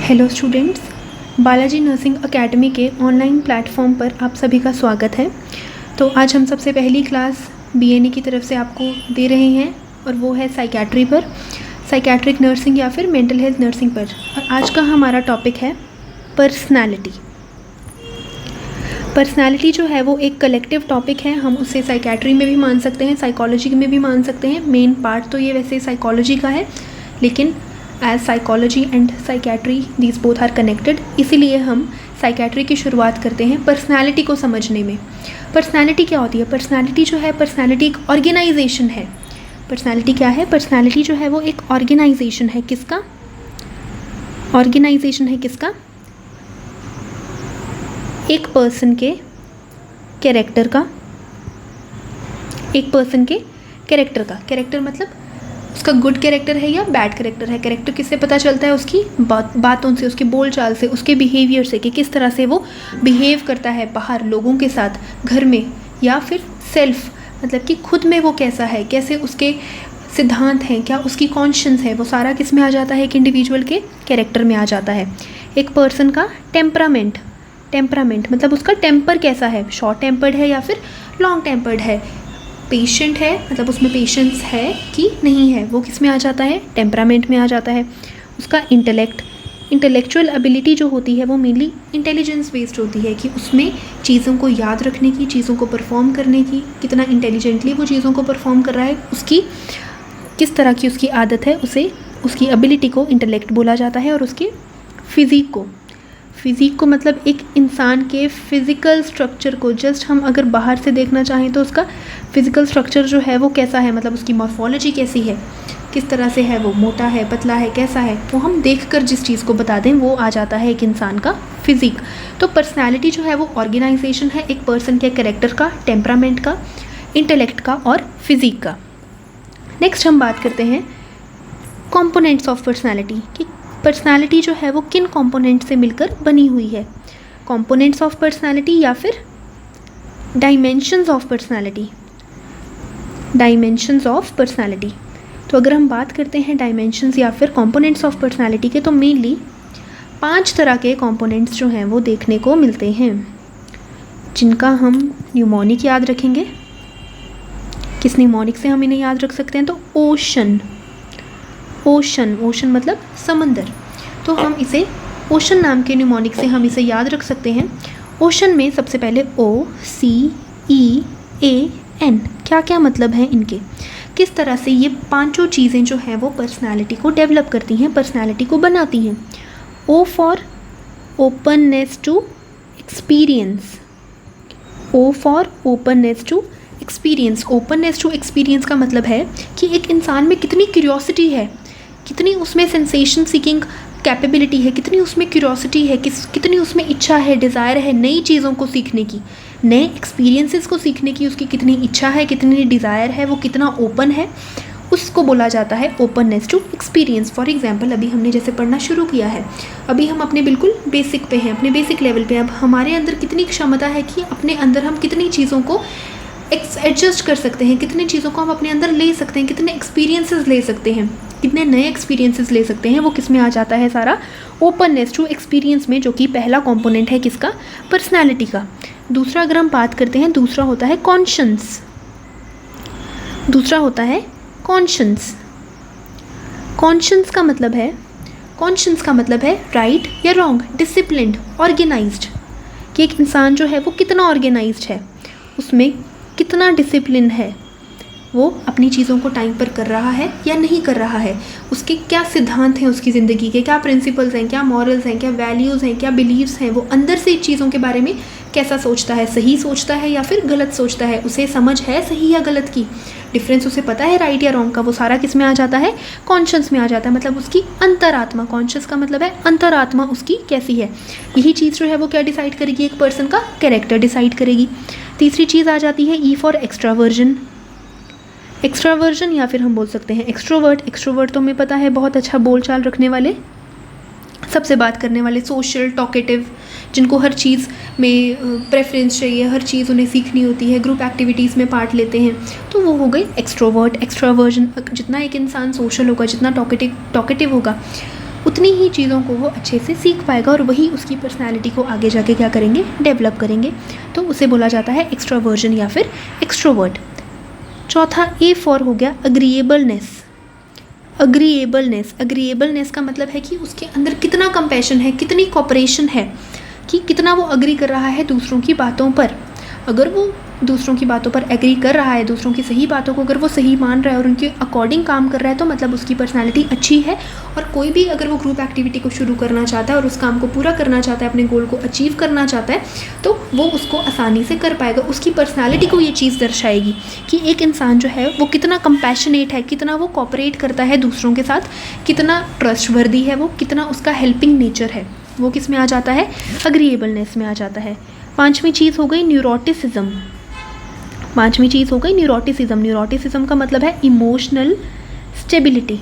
Hello students, Balaji nursing academy के online platform पर आप सभी का स्वागत है। तो आज हम सबसे पहली क्लास बीएनए की तरफ से आपको दे रहे हैं और वो है साइकेट्री पर, साइकेट्रिक नर्सिंग या फिर मेंटल हेल्थ नर्सिंग पर। और आज का हमारा टॉपिक है पर्सनालिटी। पर्सनालिटी जो है वो एक कलेक्टिव टॉपिक है। हम उसे साइकेट्री में भी मान सकते हैं, साइकोलॉजी में भी मान सकते हैं। मेन पार्ट तो ये वैसे साइकोलॉजी का है, लेकिन as psychology and psychiatry these both are connected. इसीलिए हम साइकेट्री की शुरुआत करते हैं पर्सनालिटी को समझने में। पर्सनालिटी क्या होती है? पर्सनालिटी जो है, पर्सनालिटी एक ऑर्गेनाइजेशन है। पर्सनालिटी क्या है? पर्सनालिटी जो है वो एक ऑर्गेनाइजेशन है। किसका ऑर्गेनाइजेशन है? किसका? एक पर्सन के कैरेक्टर का। एक पर्सन के कैरेक्टर का। कैरेक्टर मतलब उसका गुड कैरेक्टर है या बैड कैरेक्टर है। कैरेक्टर किससे पता चलता है? उसकी बातों से, उसके बोलचाल से, उसके बिहेवियर से, कि किस तरह से वो बिहेव करता है बाहर लोगों के साथ, घर में, या फिर सेल्फ मतलब कि खुद में वो कैसा है, कैसे उसके सिद्धांत हैं, क्या उसकी कॉन्शियंस है, वो सारा किस में आ जाता है? एक इंडिविजुअल के कैरेक्टर में आ जाता है। एक पर्सन का टेम्परामेंट। टेम्परामेंट मतलब उसका टेम्पर कैसा है, शॉर्ट टेम्पर्ड है या फिर लॉन्ग टेम्पर्ड है। पेशेंट है मतलब उसमें पेशेंस है कि नहीं है, वो किस में आ जाता है? टेम्परामेंट में आ जाता है। उसका इंटेलेक्ट, इंटेलेक्चुअल एबिलिटी जो होती है वो मेनली इंटेलिजेंस बेस्ड होती है, कि उसमें चीज़ों को याद रखने की, चीज़ों को परफॉर्म करने की, कितना इंटेलिजेंटली वो चीज़ों को परफॉर्म कर रहा है, उसकी किस तरह की उसकी आदत है, उसे उसकी एबिलिटी को इंटेलेक्ट बोला जाता है। और उसके फिज़िक को, फिज़िक को मतलब एक इंसान के फिज़िकल स्ट्रक्चर को, जस्ट हम अगर बाहर से देखना चाहें तो उसका फिज़िकल स्ट्रक्चर जो है वो कैसा है, मतलब उसकी मॉर्फोलॉजी कैसी है, किस तरह से है, वो मोटा है, पतला है, कैसा है, वो हम देखकर जिस चीज़ को बता दें वो आ जाता है एक इंसान का फिज़िक। तो पर्सनैलिटी जो है वो ऑर्गेनाइजेशन है एक पर्सन के कैरेक्टर का, टेम्परामेंट का, इंटेलेक्ट का और फिज़िक का। नेक्स्ट हम बात करते हैं कॉम्पोनेंट्स ऑफ पर्सनैलिटी, कि पर्सनालिटी जो है वो किन कंपोनेंट से मिलकर बनी हुई है। कंपोनेंट्स ऑफ पर्सनालिटी या फिर dimensions of personality. Dimensions of personality. तो अगर हम बात करते हैं डायमेंशंस या फिर कंपोनेंट्स ऑफ पर्सनालिटी के, तो मेनली 5 तरह के कंपोनेंट्स जो हैं वो देखने को मिलते हैं, जिनका हम न्यूमोनिक याद रखेंगे। किस न्यूमोनिक से हम इन्हें याद रख सकते हैं? तो ओशन। ओशन, ओशन मतलब समंदर, तो हम इसे ओशन नाम के न्यूमोनिक से हम इसे याद रख सकते हैं। ओशन में सबसे पहले OCEAN, क्या क्या मतलब हैं इनके, किस तरह से ये 5 चीज़ें जो हैं वो पर्सनालिटी को डेवलप करती हैं, पर्सनालिटी को बनाती हैं। O for openness to experience. O for openness to experience. Openness to experience का मतलब है कि एक इंसान में कितनी क्यूरियोसिटी है, कितनी उसमें सेंसेशन सीकिंग कैपेबिलिटी है, कितनी उसमें क्यूरियोसिटी है, कितनी उसमें इच्छा है, डिज़ायर है नई चीज़ों को सीखने की, नए एक्सपीरियंसेस को सीखने की उसकी कितनी इच्छा है, कितनी डिज़ायर है, वो कितना ओपन है, उसको बोला जाता है openness to experience. For example अभी हमने जैसे पढ़ना शुरू किया है, अभी हम अपने बिल्कुल बेसिक पे हैं, अपने बेसिक लेवल पे। अब हमारे अंदर कितनी क्षमता है कि अपने अंदर हम कितनी चीज़ों को एडजस्ट कर सकते हैं, कितने चीज़ों को हम अपने अंदर ले सकते हैं, कितने एक्सपीरियंसेस ले सकते हैं, कितने नए एक्सपीरियंसेस ले सकते हैं, वो किस में आ जाता है? सारा ओपननेस टू एक्सपीरियंस में, जो कि पहला कंपोनेंट है किसका? पर्सनालिटी का। दूसरा अगर हम बात करते हैं, दूसरा होता है कॉन्शियंस। दूसरा होता है कॉन्शियंस। कॉन्शियंस का मतलब है, कॉन्शियंस का मतलब है राइट या रॉन्ग, डिसिप्लिन्ड, ऑर्गेनाइज्ड, कि एक इंसान जो है वो कितना ऑर्गेनाइज्ड है, उसमें कितना डिसिप्लिन है, वो अपनी चीज़ों को टाइम पर कर रहा है या नहीं कर रहा है, उसके क्या सिद्धांत हैं, उसकी ज़िंदगी के क्या प्रिंसिपल्स हैं, क्या मॉरल्स हैं, क्या वैल्यूज़ हैं, क्या बिलीव्स हैं, वो अंदर से चीज़ों के बारे में कैसा सोचता है, सही सोचता है या फिर गलत सोचता है, उसे समझ है सही या गलत की, डिफरेंस उसे पता है राइट या रॉन्ग का, वो सारा किस में आ जाता है? कॉन्शियस में आ जाता है। मतलब उसकी अंतरात्मा, कॉन्शियस का मतलब है अंतरात्मा उसकी कैसी है, यही चीज़ जो है वो क्या डिसाइड करेगी? एक पर्सन का कैरेक्टर डिसाइड करेगी। तीसरी चीज़ आ जाती है E फॉर एक्स्ट्रावर्जन। एक्स्ट्रावर्जन या फिर हम बोल सकते हैं एक्सट्रोवर्ट। एक्सट्रोवर्ट तो हमें पता है बहुत अच्छा बोलचाल रखने वाले, सबसे बात करने वाले, सोशल, टॉकेटिव, जिनको हर चीज़ में प्रेफरेंस चाहिए, हर चीज़ उन्हें सीखनी होती है, ग्रुप एक्टिविटीज़ में पार्ट लेते हैं, तो वो हो गई एक्सट्रोवर्ट। एक्स्ट्रावर्जन, जितना एक इंसान सोशल होगा, जितना टॉकेटिव होगा, उतनी ही चीज़ों को वो अच्छे से सीख पाएगा और वही उसकी पर्सनैलिटी को आगे जाके क्या करेंगे, डेवलप करेंगे। तो उसे बोला जाता है एक्स्ट्रावर्जन या फिर एक्सट्रोवर्ट। चौथा ए फॉर हो गया अग्रीएबलनेस। अग्रीएबलनेस का मतलब है कि उसके अंदर कितना कंपैशन है, कितनी कोऑपरेशन है, कि कितना वो अग्री कर रहा है दूसरों की बातों पर। अगर वो दूसरों की बातों पर एग्री कर रहा है, दूसरों की सही बातों को अगर वो सही मान रहा है और उनके अकॉर्डिंग काम कर रहा है, तो मतलब उसकी पर्सनालिटी अच्छी है। और कोई भी अगर वो ग्रुप एक्टिविटी को शुरू करना चाहता है और उस काम को पूरा करना चाहता है, अपने गोल को अचीव करना चाहता है, तो वो उसको आसानी से कर पाएगा। उसकी पर्सनालिटी को ये चीज़ दर्शाएगी कि एक इंसान जो है वो कितना कंपैशनेट है, कितना वो कोऑपरेट करता है दूसरों के साथ, कितना ट्रस्टवर्दी है वो, कितना उसका हेल्पिंग नेचर है। वो किस में आ जाता है, अग्रीएबलनेस में आ जाता है। पांचवी चीज़ हो गई न्यूरोटिसिज्म। न्यूरोटिसिज्म का मतलब है इमोशनल स्टेबिलिटी।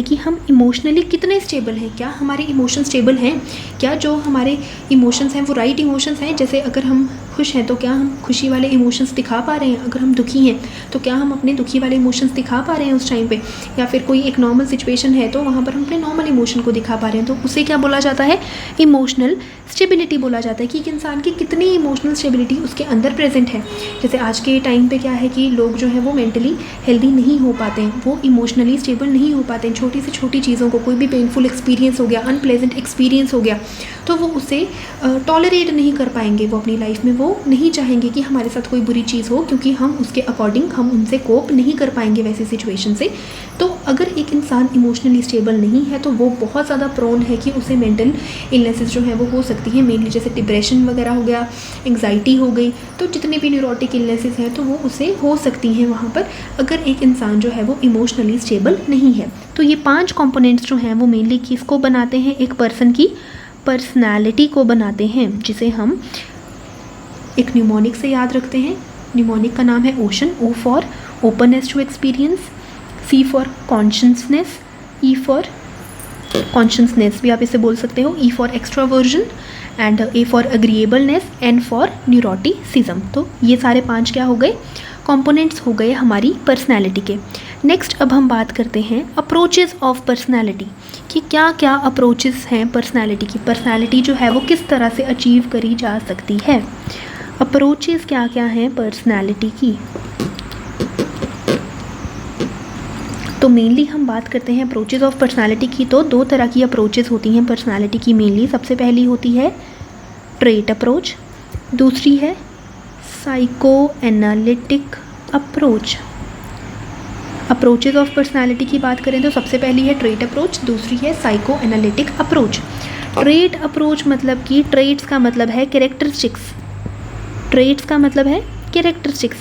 कि हम इमोशनली कितने स्टेबल हैं, क्या हमारे इमोशन स्टेबल हैं, क्या जो हमारे इमोशंस हैं वो राइट इमोशंस हैं। जैसे अगर हम खुश हैं तो क्या हम खुशी वाले इमोशंस दिखा पा रहे हैं, अगर हम दुखी हैं तो क्या हम अपने दुखी वाले इमोशंस दिखा पा रहे हैं उस टाइम पे, या फिर कोई एक नॉर्मल सिचुएशन है तो वहाँ पर हम अपने नॉर्मल इमोशन को दिखा पा रहे हैं, तो उसे क्या बोला जाता है, इमोशनल स्टेबिलिटी बोला जाता है। कि एक इंसान की कितनी इमोशनल स्टेबिलिटी उसके अंदर प्रेजेंट है। जैसे आज के टाइम पे क्या है कि लोग जो हैं वो मेंटली हेल्दी नहीं हो पाते हैं, वो इमोशनली स्टेबल नहीं हो पाते हैं। छोटी से छोटी चीज़ों को, कोई भी पेनफुल एक्सपीरियंस हो गया, अनप्लेजेंट एक्सपीरियंस हो गया, तो वो उसे टॉलरेट नहीं कर पाएंगे। वो अपनी लाइफ में वो नहीं चाहेंगे कि हमारे साथ कोई बुरी चीज़ हो, क्योंकि हम उसके अकॉर्डिंग हम उनसे कोप नहीं कर पाएंगे वैसी सिचुएशन से। तो अगर एक इंसान इमोशनली स्टेबल नहीं है तो वो बहुत ज़्यादा प्रोन है कि उसे मेंटल इलनेसेस जो है वो हो सकती हैं। मेनली जैसे डिप्रेशन वगैरह हो गया, एंग्जाइटी हो गई, तो जितने भी न्यूरोटिक इलनेसेस हैं तो वो उसे हो सकती हैं वहाँ पर, अगर एक इंसान जो है वो इमोशनली स्टेबल नहीं है। तो ये 5 कंपोनेंट्स जो हैं वो मेनली किसको बनाते हैं, एक पर्सन की पर्सनैलिटी को बनाते हैं, जिसे हम एक न्यूमोनिक से याद रखते हैं। न्यूमोनिक का नाम है ocean. O for openness to experience, C for conscientiousness, E for conscientiousness भी आप इसे बोल सकते हो, E for extraversion and A for agreeableness, N for neuroticism. तो ये सारे 5 क्या हो गए, कंपोनेंट्स हो गए हमारी पर्सनैलिटी के। नेक्स्ट अब हम बात करते हैं अप्रोचेस ऑफ पर्सनैलिटी, कि क्या क्या अप्रोचेस हैं पर्सनैलिटी की। पर्सनैलिटी जो है वो किस तरह से अचीव करी जा सकती है, अप्रोचेस क्या क्या हैं पर्सनैलिटी की। तो मेनली हम बात करते हैं अप्रोचेस ऑफ पर्सनैलिटी की, तो 2 तरह की अप्रोचेस होती हैं पर्सनैलिटी की मेनली। सबसे पहली होती है ट्रेट अप्रोच, दूसरी है psycho analytic approach. Approaches of personality की बात करें तो सबसे पहली है ट्रेट अप्रोच, दूसरी है psycho analytic approach. Trait approach मतलब कि ट्रेट्स का मतलब है कैरेक्टरिस्टिक्स, ट्रेट्स का मतलब है कैरेक्टरिस्टिक्स।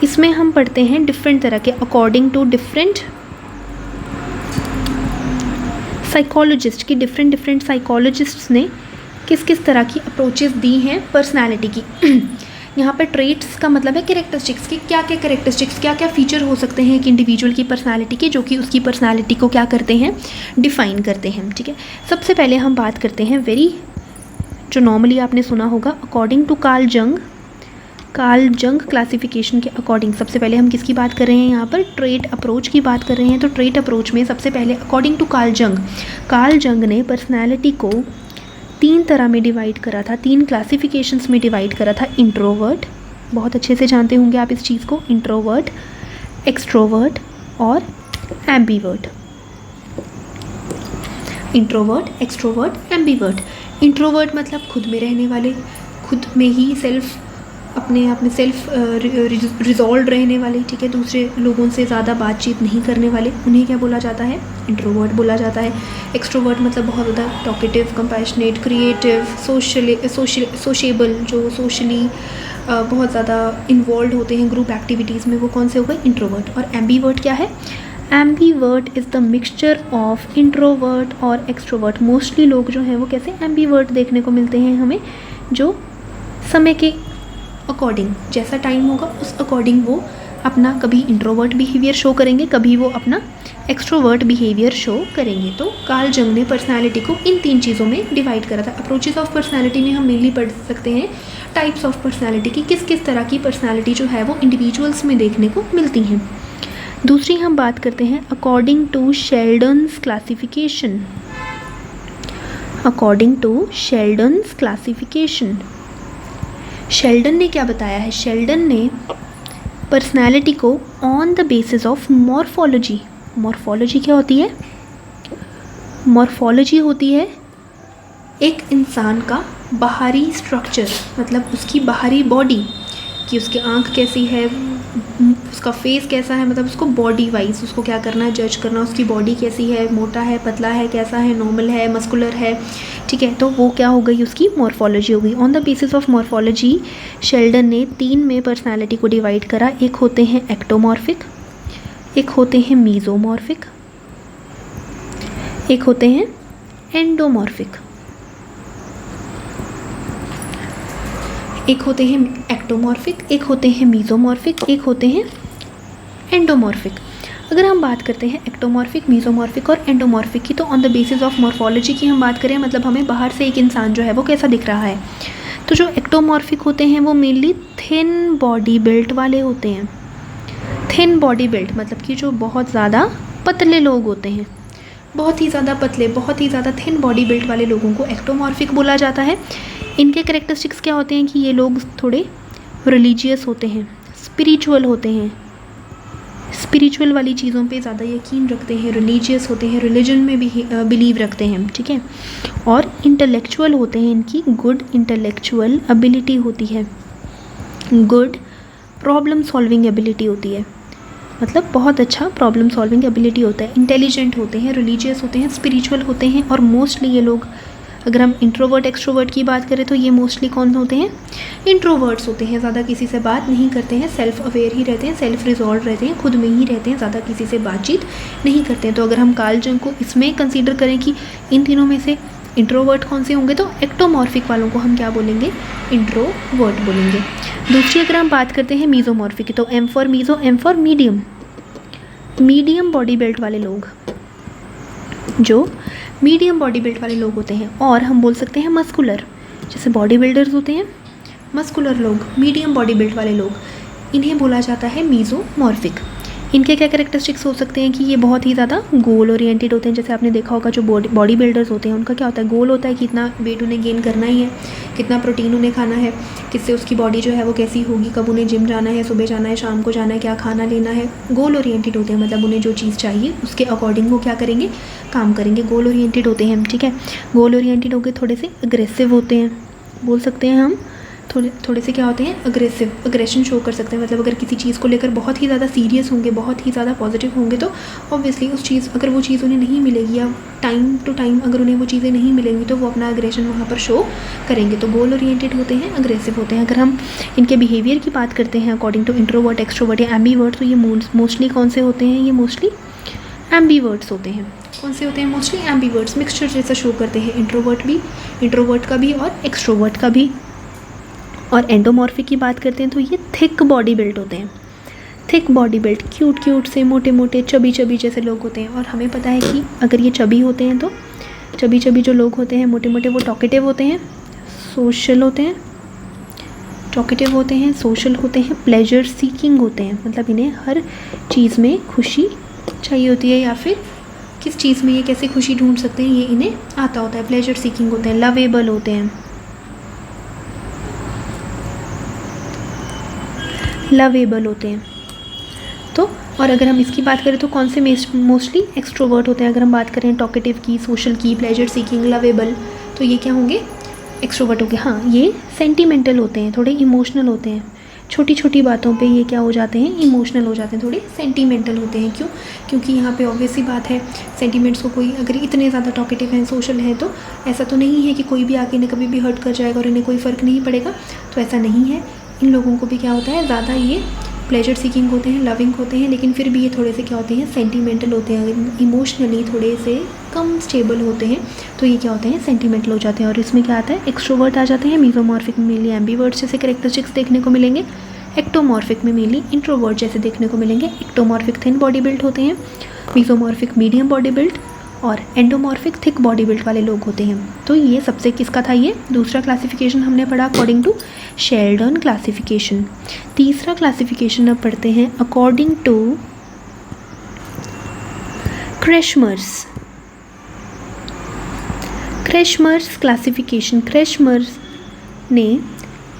इसमें हम पढ़ते हैं डिफरेंट तरह के, अकॉर्डिंग टू डिफरेंट साइकोलॉजिस्ट की, डिफरेंट साइकोलॉजिस्ट्स ने किस किस तरह की अप्रोचेस दी हैं पर्सनैलिटी की। यहाँ पर ट्रेट्स का मतलब है कैरेक्टरिस्टिक्स की, क्या क्या कैरेक्टरिस्टिक्स, क्या क्या फीचर हो सकते हैं एक इंडिविजुअल की पर्सनैलिटी के, जो कि उसकी पर्सनैलिटी को क्या करते हैं, डिफ़ाइन करते हैं। ठीक है, सबसे पहले हम बात करते हैं जो नॉर्मली आपने सुना होगा, according to Carl Jung classification के अकॉर्डिंग। सबसे पहले हम किसकी बात कर रहे हैं यहाँ पर, ट्रेट अप्रोच की बात कर रहे हैं। तो ट्रेट अप्रोच में सबसे पहले अकॉर्डिंग टू कार्ल जंग ने पर्सनैलिटी को 3 तरह में डिवाइड करा था, 3 क्लासिफिकेशंस में डिवाइड करा था। इंट्रोवर्ट, बहुत अच्छे से जानते होंगे आप इस चीज़ को, इंट्रोवर्ट, एक्सट्रोवर्ट और ambivert. Introvert, extrovert, ambivert. Introvert मतलब खुद में रहने वाले, खुद में ही अपने आप में सेल्फ रिजॉल्व रहने वाले, ठीक है, दूसरे लोगों से ज़्यादा बातचीत नहीं करने वाले, उन्हें क्या बोला जाता है, इंट्रोवर्ट बोला जाता है। एक्सट्रोवर्ट मतलब बहुत ज़्यादा टॉकेटिव, कंपैशनेट, क्रिएटिव, सोशेबल, जो सोशली बहुत ज़्यादा इन्वॉल्व होते हैं ग्रुप एक्टिविटीज़ में, वो कौन से हो गए, इंट्रोवर्ट। और एम्बीवर्ट क्या है, ambivert is the mixture of introvert और एक्सट्रोवर्ट। मोस्टली लोग जो हैं वो कैसे एम्बीवर्ट देखने को मिलते हैं हमें, जो समय के अकॉर्डिंग, जैसा टाइम होगा उस अकॉर्डिंग वो अपना कभी इंट्रोवर्ट बिहेवियर शो करेंगे, कभी वो अपना एक्सट्रोवर्ट बिहेवियर शो करेंगे। तो कार्ल जंग ने पर्सनैलिटी को इन 3 चीज़ों में डिवाइड करा था। अप्रोचेस ऑफ पर्सनैलिटी में हम मेनली पढ़ सकते हैं टाइप्स ऑफ पर्सनैलिटी की, किस किस तरह की पर्सनैलिटी जो है वो इंडिविजुअल्स में देखने को मिलती हैं। दूसरी हम बात करते हैं according to Sheldon's classification. According to Sheldon's classification, Sheldon ने क्या बताया है? शेल्डन ने पर्सनैलिटी को on the basis of morphology, morphology क्या होती है? मॉर्फोलॉजी होती है एक इंसान का बाहरी स्ट्रक्चर, मतलब उसकी बाहरी बॉडी, कि उसकी आँख कैसी है, उसका फेस कैसा है, मतलब उसको बॉडी वाइज उसको क्या करना है, जज करना, उसकी बॉडी कैसी है, मोटा है, पतला है, कैसा है, नॉर्मल है, मस्कुलर है, ठीक है। तो वो क्या हो गई? उसकी मॉर्फोलॉजी हो गई। On the basis of morphology Sheldon ने 3 में पर्सनालिटी को डिवाइड करा। एक होते हैं एक्टोमॉर्फिक, एक होते हैं मीजोमॉर्फिक, एक होते हैं एंडोमॉर्फिक। एक होते हैं एक्टोमॉर्फिक, एक होते हैं मीजोमॉर्फिक, एक होते हैं एंडोमॉर्फिक। अगर हम बात करते हैं एक्टोमॉर्फिक, मीजोमॉर्फिक और एंडोमॉर्फिक की, तो on the basis of morphology की हम बात करें, मतलब हमें बाहर से एक इंसान जो है वो कैसा दिख रहा है। तो जो एक्टोमॉर्फिक होते हैं वो मेनली थिन बॉडी बिल्ट वाले होते हैं। थिन बॉडी बिल्ट मतलब कि जो बहुत ज़्यादा पतले लोग होते हैं, बहुत ही ज़्यादा पतले, बहुत ही ज़्यादा थिन बॉडी बिल्ट वाले लोगों को एक्टोमॉर्फिक बोला जाता है। इनके कैरेक्टरिस्टिक्स क्या होते हैं कि ये लोग थोड़े रिलीजियस होते हैं, स्पिरिचुअल होते हैं, स्पिरिचुअल वाली चीज़ों पे ज़्यादा यकीन रखते हैं, रिलीजियस होते हैं, रिलीजन में भी बिलीव रखते हैं, ठीक है। और इंटेलेक्चुअल होते हैं, इनकी गुड इंटेलेक्चुअल एबिलिटी होती है, गुड प्रॉब्लम सॉल्विंग एबिलिटी होती है, मतलब बहुत अच्छा प्रॉब्लम सॉल्विंग एबिलिटी होता है। इंटेलिजेंट होते हैं, रिलीजियस होते हैं, स्पिरिचुअल होते हैं। और मोस्टली ये लोग, अगर हम इंट्रोवर्ट एक्सट्रोवर्ट की बात करें तो ये मोस्टली कौन होते हैं? इंट्रोवर्ट्स होते हैं, ज़्यादा किसी से बात नहीं करते हैं, सेल्फ अवेयर ही रहते हैं, सेल्फ रिजॉल्व रहते हैं, खुद में ही रहते हैं, ज़्यादा किसी से बातचीत नहीं करते हैं। तो अगर हम कार्ल जंग को इसमें कंसीडर करें कि इन तीनों में से इंट्रोवर्ट कौन से होंगे, तो एक्टोमॉर्फिक वालों को हम क्या बोलेंगे? इंट्रोवर्ट बोलेंगे। दूसरी अगर हम बात करते हैं मीजोमॉर्फिक की, तो M for meso, M for medium, medium body built वाले लोग, जो मीडियम बॉडी बिल्ट वाले लोग होते हैं। और हम बोल सकते हैं मस्कुलर, जैसे बॉडी बिल्डर्स होते हैं, मस्कुलर लोग, मीडियम बॉडी बिल्ट वाले लोग, इन्हें बोला जाता है मीजोमॉर्फिक। इनके क्या कैरेक्टरिस्टिक्स हो सकते हैं कि ये बहुत ही ज़्यादा गोल ओरिएंटेड होते हैं। जैसे आपने देखा होगा जो बॉडी बिल्डर्स होते हैं उनका क्या होता है? गोल होता है कि इतना वेट उन्हें गेन करना ही है, कितना प्रोटीन उन्हें खाना है, किससे उसकी बॉडी जो है वो कैसी होगी, कब उन्हें जिम जाना है, सुबह जाना है, शाम को जाना है, क्या खाना लेना है। गोल ओरिएंटेड होते हैं, मतलब उन्हें जो चीज़ चाहिए उसके अकॉर्डिंग वो क्या करेंगे? काम करेंगे। गोल ओरिएंटेड होते हैं, ठीक है। गोल ओरिएंटेड होकर थोड़े से अग्रेसिव होते हैं, बोल सकते हैं हम थोड़े से क्या होते हैं? अग्रेसिव, अग्रेशन शो कर सकते हैं। मतलब अगर किसी चीज़ को लेकर बहुत ही ज़्यादा सीरियस होंगे, बहुत ही ज़्यादा पॉजिटिव होंगे, तो ऑब्वियसली उस चीज़, अगर वो चीज़ उन्हें नहीं मिलेगी या टाइम टू टाइम अगर उन्हें वो चीज़ें नहीं मिलेंगी, तो वो अपना अग्रेशन वहाँ पर शो करेंगे। तो गोल ओरिएंटेड होते हैं, अग्रेसिव होते हैं। अगर हम इनके बिहेवियर की बात करते हैं अकॉर्डिंग टू इंट्रोवर्ट, एक्सट्रोवर्ट या एम्बीवर्ट, तो ये मोस्टली कौन से होते हैं? ये मोस्टली एम्बीवर्ट्स होते हैं। कौन से होते हैं? मोस्टली एम्बीवर्ट्स, मिक्सचर जैसा शो करते हैं, इंट्रोवर्ट का भी और एक्सट्रोवर्ट का भी। और एंडोमॉर्फिक की बात करते हैं तो ये थिक बॉडी बिल्ट होते हैं, थिक बॉडी बिल्ट, क्यूट से मोटे मोटे चबी जैसे लोग होते हैं। और हमें पता है कि अगर ये चबी होते हैं तो चबी जो लोग होते हैं मोटे मोटे, वो टॉकेटिव होते हैं, सोशल होते हैं, टॉकेटिव होते हैं, सोशल होते हैं, प्लेजर सीकिंग होते हैं। मतलब इन्हें हर चीज़ में खुशी चाहिए होती है, या फिर किस चीज़ में ये कैसे खुशी ढूंढ सकते हैं ये इन्हें आता होता है। प्लेजर सीकिंग होते हैं, लवेबल होते हैं, लवेबल होते हैं। तो और अगर हम इसकी बात करें तो कौन से मोस्टली एक्सट्रोवर्ट होते हैं? अगर हम बात करें टॉकेटिव की, सोशल की, प्लेजर सीकिंग, लवेबल, तो ये क्या होंगे? एक्सट्रोवर्ट होंगे। हाँ, ये सेंटिमेंटल होते हैं, थोड़े इमोशनल होते हैं, छोटी छोटी बातों पे ये क्या हो जाते हैं? इमोशनल हो जाते हैं, थोड़े सेंटिमेंटल होते हैं। क्यों? क्योंकि यहाँ पे ऑब्वियस सी बात है, सेंटिमेंट्स को कोई अगर इतने ज़्यादा टॉकेटिव हैं, सोशल है, तो ऐसा तो नहीं है कि कोई भी आके इन्हें कभी भी हर्ट कर जाएगा और इन्हें कोई फ़र्क नहीं पड़ेगा, तो ऐसा नहीं है। इन लोगों को भी क्या होता है? ज़्यादा ये प्लेजर सीकिंग होते हैं, लविंग होते हैं, लेकिन फिर भी ये थोड़े से क्या होते हैं? सेंटिमेंटल होते हैं, इमोशनली थोड़े से कम स्टेबल होते हैं, तो ये क्या होते हैं? सेंटिमेंटल हो जाते हैं। और इसमें क्या आता है? एक्सट्रोवर्ट आ जाते हैं। मीजोमॉर्फिक में मेनली एम्बीवर्ट जैसे कैरेक्टरिस्टिक्स देखने को मिलेंगे, एक्टोमॉर्फिक में मेनली इंट्रोवर्ट जैसे देखने को मिलेंगे। एक्टोमॉर्फिक थिन बॉडी बिल्ट होते हैं, मीजोमॉर्फिक मीडियम बॉडी बिल्ट, और एंडोमॉर्फिक थिक बॉडी बिल्ट वाले लोग होते हैं। तो ये सबसे किसका था? ये दूसरा क्लासिफिकेशन हमने पढ़ा अकॉर्डिंग टू शेल्डन क्लासिफिकेशन। तीसरा क्लासिफिकेशन अब पढ़ते हैं अकॉर्डिंग टू क्रेशमर्स क्लासिफिकेशन, क्रेशमर्स ने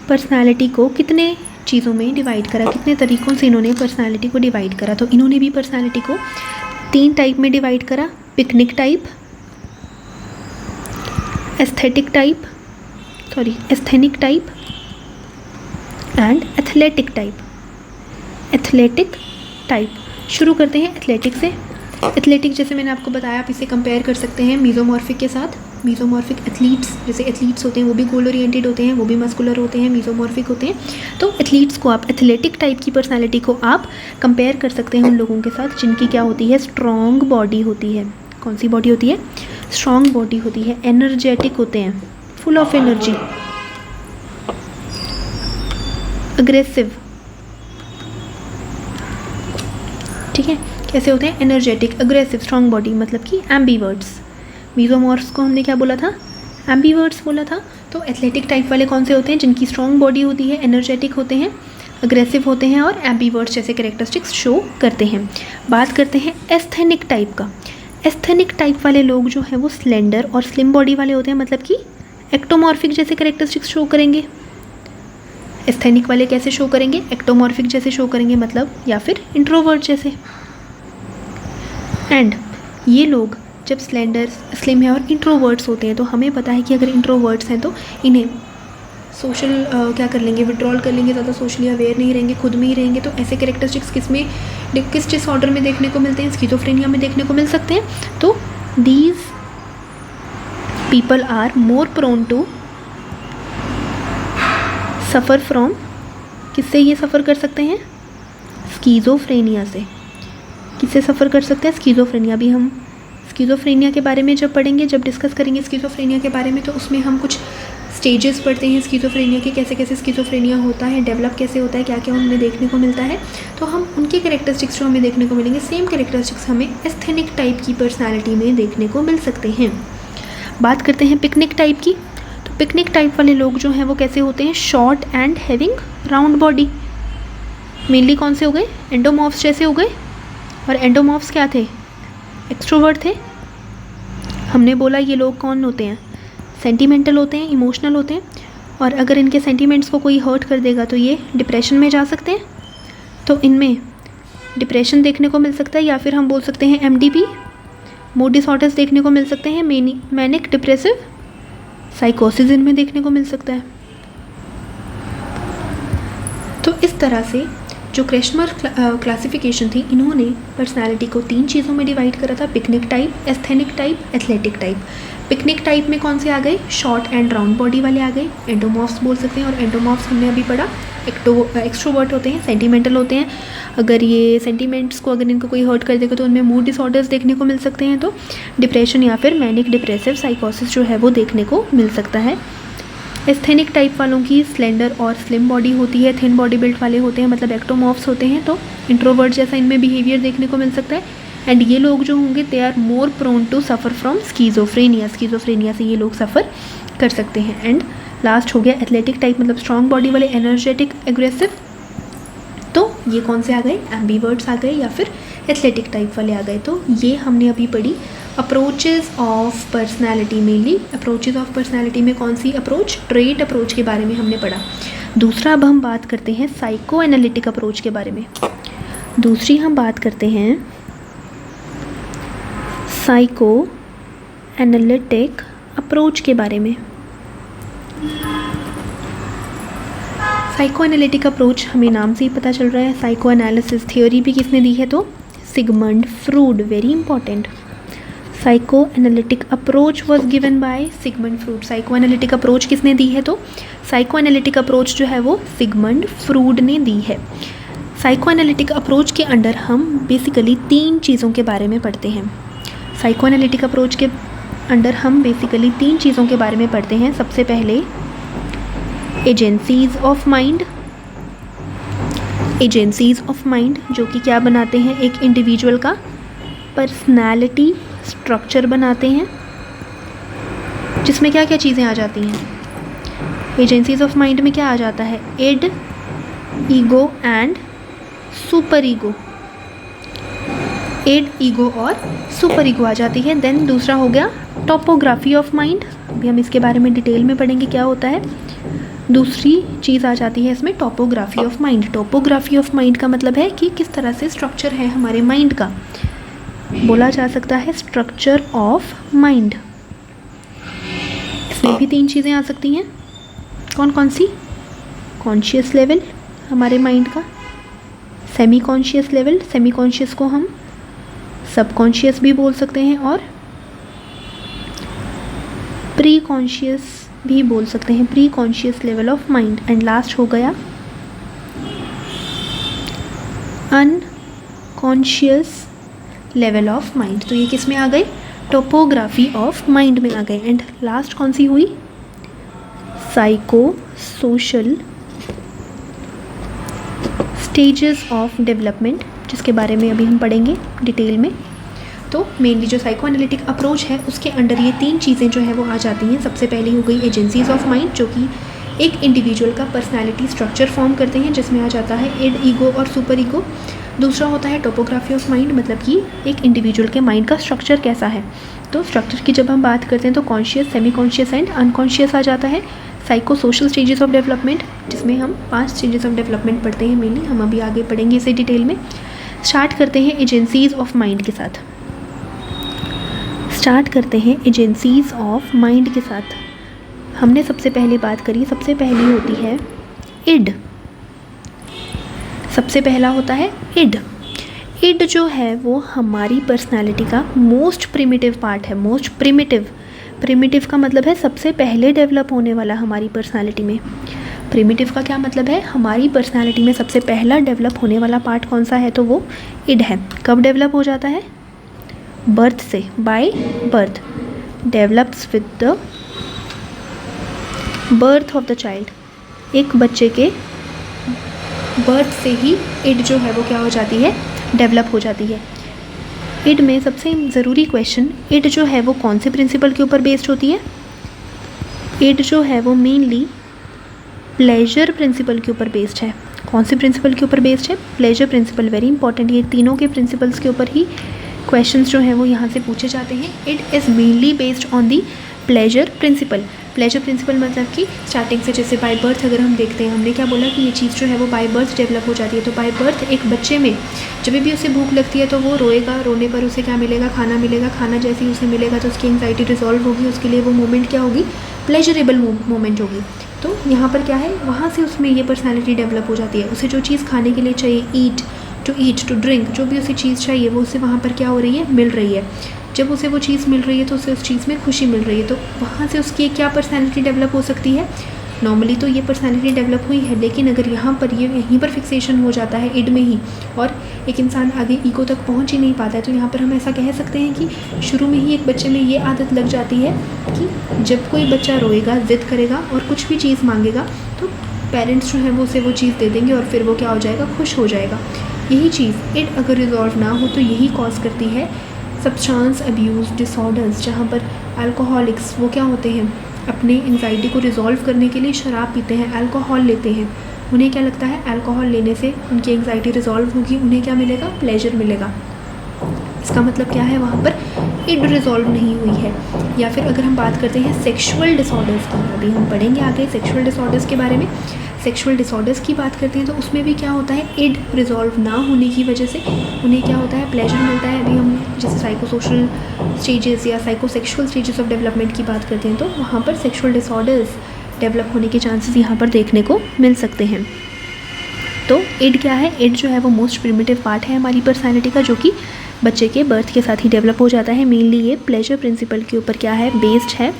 पर्सनालिटी को कितने चीज़ों में डिवाइड करा, कितने तरीक़ों से इन्होंने पर्सनालिटी को डिवाइड करा। तो इन्होंने भी पर्सनालिटी को 3 टाइप में डिवाइड करा, picnic type, asthenic type and athletic type. शुरू करते हैं एथलेटिक से। एथलेटिक जैसे मैंने आपको बताया, आप इसे कंपेयर कर सकते हैं मीजोमॉर्फिक के साथ। मीजोमॉर्फिक एथलीट्स, जैसे एथलीट्स होते हैं वो भी गोल ओरिएंटेड होते हैं, वो भी मस्कुलर होते हैं, मीजोमॉर्फिक होते हैं। तो एथलीट्स को आप, एथलेटिक टाइप की पर्सनालिटी को आप कंपेयर कर सकते हैं उन लोगों के साथ जिनकी क्या होती है, स्ट्रॉन्ग बॉडी होती है। कौन सी बॉडी होती है? स्ट्रॉन्ग बॉडी होती है, एनर्जेटिक होते हैं, फुल ऑफ एनर्जी, अग्रेसिव। ठीक है, कैसे होते हैं? एनर्जेटिक, अग्रेसिव, स्ट्रॉन्ग बॉडी, मतलब कि एम्बीवर्ड्स। मीजोमॉर्फ्स को हमने क्या बोला था? एम्बीवर्ड्स बोला था। तो एथलेटिक टाइप वाले कौन से होते हैं? जिनकी स्ट्रॉन्ग बॉडी होती है, एनर्जेटिक होते हैं, अग्रेसिव होते हैं और एम्बीवर्ड्स जैसे कैरेक्टरिस्टिक्स शो करते हैं। बात करते हैं एस्थेनिक टाइप का। एस्थेनिक टाइप वाले लोग जो हैं वो स्लेंडर और स्लिम बॉडी वाले होते हैं, मतलब कि एक्टोमॉर्फिक जैसे कैरेक्टरिस्टिक्स शो करेंगे। एस्थेनिक वाले कैसे शो करेंगे? एक्टोमॉर्फिक जैसे शो करेंगे, मतलब या फिर इंट्रोवर्ट जैसे। एंड ये लोग जब स्लेंडर, स्लिम है और इंट्रोवर्ट्स होते हैं, तो हमें पता है कि अगर इंट्रोवर्ट्स हैं तो इन्हें सोशल क्या कर लेंगे, विड्रॉल कर लेंगे, ज़्यादा सोशली अवेयर नहीं रहेंगे, खुद में ही रहेंगे। तो ऐसे कैरेक्टरिस्टिक्स किस डिसऑर्डर में देखने को मिलते हैं? स्किज़ोफ्रेनिया में देखने को मिल सकते हैं। तो these people are more prone to suffer from, किससे ये सफ़र कर सकते हैं? स्किज़ोफ्रेनिया से। किससे सफ़र कर सकते हैं? स्किज़ोफ्रेनिया। भी हम स्किज़ोफ्रेनिया के बारे में जब पढ़ेंगे, जब डिस्कस करेंगे स्किज़ोफ्रेनिया के बारे में, तो उसमें हम कुछ स्टेजेस पढ़ते हैं स्किज़ोफ्रेनिया के, कैसे कैसे स्किज़ोफ्रेनिया होता है, डेवलप कैसे होता है, क्या क्या उनमें देखने को मिलता है। तो हम उनके कैरेक्टरिस्टिक्स जो हमें देखने को मिलेंगे, सेम कैरेक्टरिस्टिक्स हमें एस्थेनिक टाइप की पर्सनालिटी में देखने को मिल सकते हैं। बात करते हैं पिकनिक टाइप की। तो पिकनिक टाइप वाले लोग जो हैं वो कैसे होते हैं? Short and having round body. Mainly कौन से हो गए? एंडोमॉर्फ्स जैसे हो गए। और एंडोमॉर्फ्स क्या थे? एक्सट्रोवर्ट थे। हमने बोला ये लोग कौन होते हैं? सेंटिमेंटल होते हैं, इमोशनल होते हैं। और अगर इनके सेंटिमेंट्स को कोई हर्ट कर देगा तो ये डिप्रेशन में जा सकते हैं। तो इनमें डिप्रेशन देखने को मिल सकता है, या फिर हम बोल सकते हैं MDP, मूड डिसऑर्डर्स देखने को मिल सकते हैं, मैनिक डिप्रेसिव साइकोसिस इनमें देखने को मिल सकता है। तो इस तरह से जो क्रेशमर क्लासिफिकेशन थी, इन्होंने पर्सनालिटी को 3 चीज़ों में डिवाइड करा था, picnic type, asthenic type, athletic type. Picnic type में कौन से आ गए? शॉर्ट एंड राउंड बॉडी वाले आ गए, एंडोमॉर्फ्स बोल सकते हैं। और एंडोमॉर्फ्स हमने अभी पढ़ा, एक्सट्रोवर्ट होते हैं, सेंटिमेंटल होते हैं। अगर ये सेंटिमेंट्स को, अगर इनको कोई हर्ट कर देगा तो उनमें मूड डिसऑर्डर्स देखने को मिल सकते हैं। तो डिप्रेशन या फिर मैनिक डिप्रेसिव साइकोसिस जो है वो देखने को मिल सकता है। एस्थेनिक टाइप वालों की स्लेंडर और स्लिम बॉडी होती है, थिन बॉडी बिल्ड वाले होते हैं, मतलब एक्टोमॉर्फ्स होते हैं। तो इंट्रोवर्ट जैसा इनमें बिहेवियर देखने को मिल सकता है। एंड ये लोग जो होंगे, they are more prone to suffer from schizophrenia. Schizophrenia से ये लोग सफ़र कर सकते हैं। एंड लास्ट हो गया एथलेटिक टाइप, मतलब स्ट्रॉन्ग बॉडी वाले, एनर्जेटिक, एग्रेसिव। तो ये कौन से आ गए? एम्बीवर्ड्स आ गए या फिर एथलेटिक टाइप वाले आ गए। तो ये हमने अभी पढ़ी approaches of personality. Mainly approaches of personality में कौन सी अप्रोच? ट्रेट अप्रोच के बारे में हमने पढ़ा। दूसरा अब हम बात करते हैं साइको एनालिटिक अप्रोच के बारे में। दूसरी हम बात करते हैं साइको एनालिटिक अप्रोच के बारे में। साइको एनालिटिक अप्रोच हमें नाम से ही पता चल रहा है। साइको एनालिसिस थ्योरी भी किसने दी है? तो Sigmund Freud, very important. Psycho analytic approach was given by Sigmund Freud. Psycho analytic approach किसने दी है? तो साइको एनालिटिक अप्रोच जो है वो सिगमंड फ्रूड ने दी है। साइको एनालिटिक अप्रोच के अंडर हम बेसिकली 3 चीज़ों के बारे में पढ़ते हैं। साइको एनालिटिक अप्रोच के अंडर हम बेसिकली 3 चीज़ों के बारे में पढ़ते हैं। सबसे पहले agencies of mind. Agencies of mind जो कि क्या बनाते हैं? एक इंडिविजुअल का पर्सनालिटी स्ट्रक्चर बनाते हैं, जिसमें क्या क्या चीज़ें आ जाती हैं? एजेंसीज़ ऑफ माइंड में क्या आ जाता है? Id, ego and super ego. Id, ego और सुपर ईगो आ जाती है। देन दूसरा हो गया टोपोग्राफी ऑफ माइंड, अभी हम इसके बारे में डिटेल में पढ़ेंगे क्या होता है। दूसरी चीज़ आ जाती है इसमें topography of mind. Topography of mind का मतलब है कि किस तरह से स्ट्रक्चर है हमारे माइंड का, बोला जा सकता है स्ट्रक्चर ऑफ माइंड। इसमें भी 3 चीज़ें आ सकती हैं, कौन कौन सी? कॉन्शियस लेवल हमारे माइंड का, semi conscious level, semi conscious को हम सबकॉन्शियस भी बोल सकते हैं और प्री कॉन्शियस भी बोल सकते हैं, pre conscious level of mind. And last हो गया अनकॉन्शियस लेवल ऑफ माइंड। तो ये किस में आ गए? टोपोग्राफी ऑफ माइंड में आ गए। एंड लास्ट कौन सी हुई? Psycho social stages of development, जिसके बारे में अभी हम पढ़ेंगे डिटेल में। तो मेनली जो साइको एनालिटिक अप्रोच है उसके अंडर ये 3 चीज़ें जो है वो आ जाती हैं। सबसे पहली हो गई एजेंसीज ऑफ माइंड, जो कि एक इंडिविजुअल का पर्सनालिटी स्ट्रक्चर फॉर्म करते हैं, जिसमें आ जाता है इड, ईगो और सुपर ईगो। दूसरा होता है टोपोग्राफी ऑफ माइंड, मतलब कि एक इंडिविजुअल के माइंड का स्ट्रक्चर कैसा है। तो स्ट्रक्चर की जब हम बात करते हैं तो conscious, semi conscious and unconscious आ जाता है। Psycho social stages of development, जिसमें हम 5 स्टेजेस ऑफ डेवलपमेंट पढ़ते हैं मेनली, हम अभी आगे पढ़ेंगे इसे डिटेल में। स्टार्ट करते हैं एजेंसीज ऑफ माइंड के साथ। एजेंसीज ऑफ माइंड के साथ हमने सबसे पहले बात करी, सबसे पहली होती है इड। सबसे पहला होता है इड। इड जो है वो हमारी पर्सनालिटी का मोस्ट प्रिमिटिव पार्ट है। मोस्ट प्रिमिटिव का मतलब है सबसे पहले डेवलप होने वाला हमारी पर्सनालिटी में। प्रिमिटिव का क्या मतलब है? हमारी पर्सनालिटी में सबसे पहला डेवलप होने वाला पार्ट कौन सा है? तो वो इड है। कब डेवलप हो जाता है? बर्थ से, by birth, develops with the birth of the child. एक बच्चे के बर्थ से ही इड जो है वो क्या हो जाती है? डेवलप हो जाती है। इड में सबसे ज़रूरी क्वेश्चन, इड जो है वो कौन से प्रिंसिपल के ऊपर बेस्ड होती है? इड जो है वो मेनली प्लेजर प्रिंसिपल के ऊपर बेस्ड है। कौन से प्रिंसिपल के ऊपर बेस्ड है? Pleasure principal. वेरी इंपॉर्टेंट, ये तीनों के प्रिंसिपल्स के ऊपर ही क्वेश्चंस जो हैं वो यहाँ से पूछे जाते हैं। It is mainly based on the pleasure principal. Pleasure principal मतलब कि स्टार्टिंग से, जैसे बाय बर्थ अगर हम देखते हैं, हमने क्या बोला कि ये चीज़ जो है वो बाय बर्थ डेवलप हो जाती है। तो बाय बर्थ एक बच्चे में जब भी उसे भूख लगती है तो वो रोएगा, रोने पर उसे क्या मिलेगा? खाना मिलेगा। खाना जैसे ही उसे मिलेगा तो उसकी एंग्जाइटी रिजॉल्व होगी, उसके लिए वो मोमेंट क्या होगी? प्लेजरेबल मोमेंट होगी। तो यहाँ पर क्या है, वहाँ से उसमें ये पर्सनैलिटी डेवलप हो जाती है। उसे जो चीज़ खाने के लिए चाहिए, ईट टू ड्रिंक, जो भी उसे चीज़ चाहिए वो उसे वहाँ पर क्या हो रही है? मिल रही है। जब उसे वो चीज़ मिल रही है तो उसे उस चीज़ में खुशी मिल रही है। तो वहाँ से उसकी क्या पर्सनैलिटी डेवलप हो सकती है? नॉर्मली तो ये पर्सनैलिटी डेवलप हुई है, लेकिन अगर यहाँ पर ये यहीं पर फिक्सेशन हो जाता है इड में ही, और एक इंसान आगे ईगो तक पहुँच ही नहीं पाता है, तो यहाँ पर हम ऐसा कह सकते हैं कि शुरू में ही एक बच्चे में ये आदत लग जाती है कि जब कोई बच्चा रोएगा, ज़िद करेगा और कुछ भी चीज़ मांगेगा तो पेरेंट्स जो है वो उसे वो चीज़ दे देंगे और फिर वो क्या हो जाएगा? खुश हो जाएगा। यही चीज़ इड अगर रिजॉल्व ना हो तो यही कॉज करती है सब्सटेंस अब्यूज़ डिसऑर्डर्स, जहाँ पर अल्कोहलिक्स वो क्या होते हैं? अपने एंग्जाइटी को रिजॉल्व करने के लिए शराब पीते हैं, अल्कोहल लेते हैं। उन्हें क्या लगता है? अल्कोहल लेने से उनकी एंग्जाइटी रिजॉल्व होगी, उन्हें क्या मिलेगा? प्लेजर मिलेगा। इसका मतलब क्या है? वहाँ पर इड रिजॉल्व नहीं हुई है। या फिर अगर हम बात करते हैं सेक्सुअल डिसऑर्डर्स की, अभी हम पढ़ेंगे आगे सेक्सुअल डिसऑर्डर्स के बारे में। सेक्सुअल डिसऑर्डर्स की बात करते हैं तो उसमें भी क्या होता है? इड रिजॉल्व ना होने की वजह से उन्हें क्या होता है? प्लेजर मिलता है। अभी हम जैसे साइको सोशल स्टेजेस या psycho sexual stages of development की बात करते हैं तो वहाँ पर सेक्सुअल डिसऑर्डर्स डेवलप होने के चांसेस यहाँ पर देखने को मिल सकते हैं। तो इड क्या है? इड जो है वो मोस्ट प्रिमिटिव पार्ट है हमारी पर्सनैलिटी का, जो कि बच्चे के बर्थ के साथ ही डेवलप हो जाता है। मेनली ये प्लेजर प्रिंसिपल के ऊपर क्या है? बेस्ड है।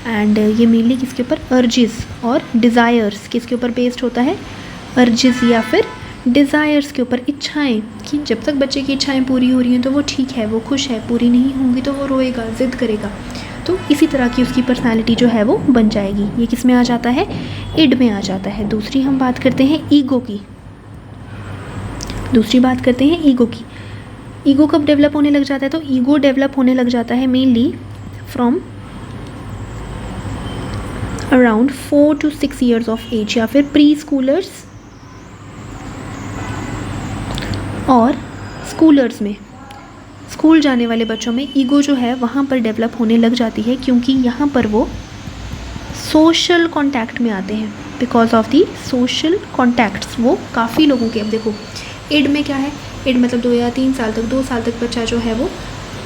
एंड ये मेनली किसके ऊपर? अर्जिस और डिज़ायर्स किसके ऊपर बेस्ड होता है? अर्जिस या फिर डिज़ायर्स के ऊपर, इच्छाएं, कि जब तक बच्चे की इच्छाएं पूरी हो रही हैं तो वो ठीक है, वो खुश है, पूरी नहीं होंगी तो वो रोएगा, ज़िद करेगा। तो इसी तरह की उसकी पर्सनालिटी जो है वो बन जाएगी। ये किस में आ जाता है? इड में आ जाता है। दूसरी हम बात करते हैं ईगो की। ईगो की। ईगो कब डेवलप होने लग जाता है? तो ईगो डेवलप होने लग जाता है mainly from around 4 to 6 years of age, या फिर प्री स्कूलर्स और स्कूलर्स में। स्कूल जाने वाले बच्चों में ईगो जो है वहाँ पर डेवलप होने लग जाती है, क्योंकि यहाँ पर वो सोशल कॉन्टैक्ट में आते हैं। Because of the social contacts वो काफ़ी लोगों के, अब देखो इड में क्या है, इड मतलब 2 या 3 साल तक, 2 साल तक बच्चा जो है वो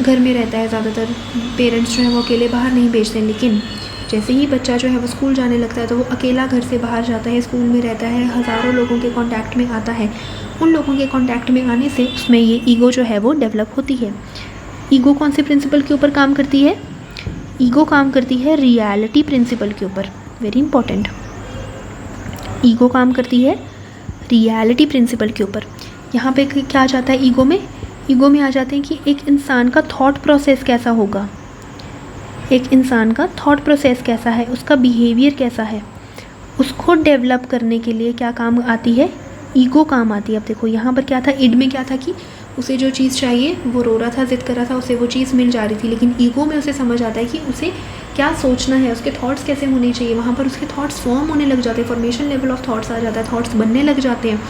घर में रहता है। ज़्यादातर पेरेंट्स जो है वो अकेले बाहर नहीं भेजते हैं, लेकिन जैसे ही बच्चा जो है वो स्कूल जाने लगता है तो वो अकेला घर से बाहर जाता है, स्कूल में रहता है, हज़ारों लोगों के कांटेक्ट में आता है। उन लोगों के कांटेक्ट में आने से उसमें ये ईगो जो है वो डेवलप होती है। ईगो कौन से प्रिंसिपल के ऊपर काम करती है? ईगो काम करती है रियलिटी प्रिंसिपल के ऊपर। वेरी इंपॉर्टेंट, ईगो काम करती है रियलिटी प्रिंसिपल के ऊपर। यहाँ पे क्या आ जाता है ईगो में? ईगो में आ जाते हैं कि एक इंसान का थॉट प्रोसेस कैसा होगा, एक इंसान का थॉट प्रोसेस कैसा है, उसका बिहेवियर कैसा है, उसको डेवलप करने के लिए क्या काम आती है? ईगो काम आती है। अब देखो यहाँ पर क्या था, इड में क्या था कि उसे जो चीज़ चाहिए वो रो रहा था, ज़िद कर रहा था, उसे वो चीज़ मिल जा रही थी, लेकिन ईगो में उसे समझ आता है कि उसे क्या सोचना है, उसके थॉट्स कैसे होने चाहिए। वहाँ पर उसके थॉट्स फॉर्म होने लग जाते हैं, फॉर्मेशन लेवल ऑफ थॉट्स आ जाता है, थॉट्स बनने लग जाते हैं,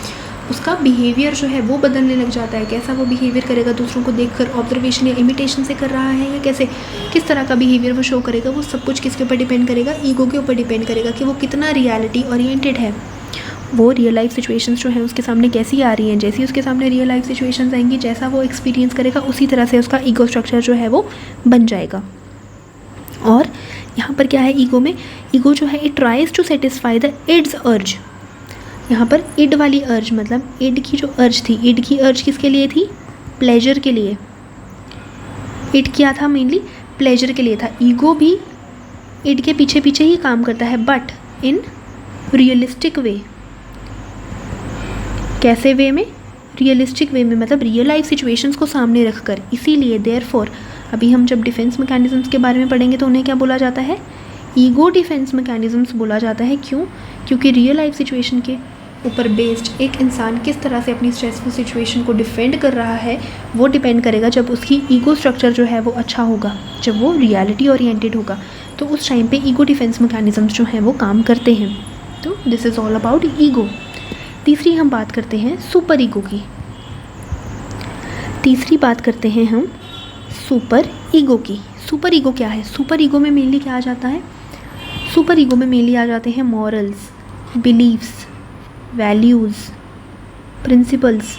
उसका बिहेवियर जो है वो बदलने लग जाता है। कैसा वो बिहेवियर करेगा, दूसरों को देखकर ऑब्जर्वेशन या इमिटेशन से कर रहा है या कैसे, किस तरह का बिहेवियर वो शो करेगा, वो सब कुछ किसके ऊपर डिपेंड करेगा? ईगो के ऊपर डिपेंड करेगा कि वो कितना रियलिटी ओरिएंटेड है, वो रियल लाइफ सिचुएशंस जो हैं उसके सामने कैसी आ रही हैं। जैसी उसके सामने रियल लाइफ सिचुएशंस आएंगी, जैसा वो एक्सपीरियंस करेगा, उसी तरह से उसका ईगो स्ट्रक्चर जो है वो बन जाएगा। और यहाँ पर क्या है ईगो में? ईगो जो है it tries to satisfy the id's urge. यहाँ पर इड वाली अर्ज मतलब इड की जो अर्ज थी, इड की अर्ज किसके लिए थी? प्लेजर के लिए। इड क्या था? मेनली प्लेजर के लिए था। ईगो भी इड के पीछे पीछे ही काम करता है, बट इन रियलिस्टिक वे। कैसे वे में? रियलिस्टिक वे में, मतलब रियल लाइफ सिचुएशंस को सामने रखकर। इसीलिए देयरफॉर अभी हम जब डिफेंस मैकेनिज्म्स के बारे में पढ़ेंगे तो उन्हें क्या बोला जाता है? ईगो डिफेंस मैकेनिज्म्स बोला जाता है। क्यों? क्योंकि रियल लाइफ सिचुएशन के ऊपर बेस्ड एक इंसान किस तरह से अपनी स्ट्रेसफुल सिचुएशन को डिफेंड कर रहा है वो डिपेंड करेगा जब उसकी ईगो स्ट्रक्चर जो है वो अच्छा होगा, जब वो रियलिटी ओरिएंटेड होगा, तो उस टाइम पे ईगो डिफेंस मैकेनिज्म्स जो हैं वो काम करते हैं। तो this is all about ego. तीसरी हम बात करते हैं सुपर ईगो की। तीसरी बात करते हैं हम सुपर ईगो की। सुपर ईगो क्या है? सुपर ईगो में मेनली क्या आ जाता है? सुपर ईगो में मेनली आ जाते हैं मॉरल्स, बिलीव्स, वैल्यूज़, प्रिंसिपल्स,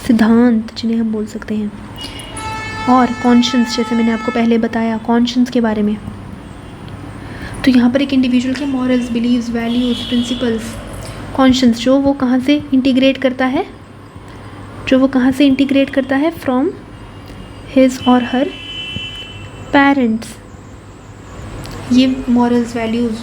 सिद्धांत जिन्हें हम बोल सकते हैं, और कॉन्शियंस, जैसे मैंने आपको पहले बताया कॉन्शियंस के बारे में। तो यहाँ पर एक इंडिविजुअल के morals, beliefs, values, principles, conscience जो वो कहाँ से इंटीग्रेट करता है? जो वो कहाँ से इंटीग्रेट करता है? फ्रॉम हिज और हर पेरेंट्स। ये मॉरल्स, वैल्यूज़,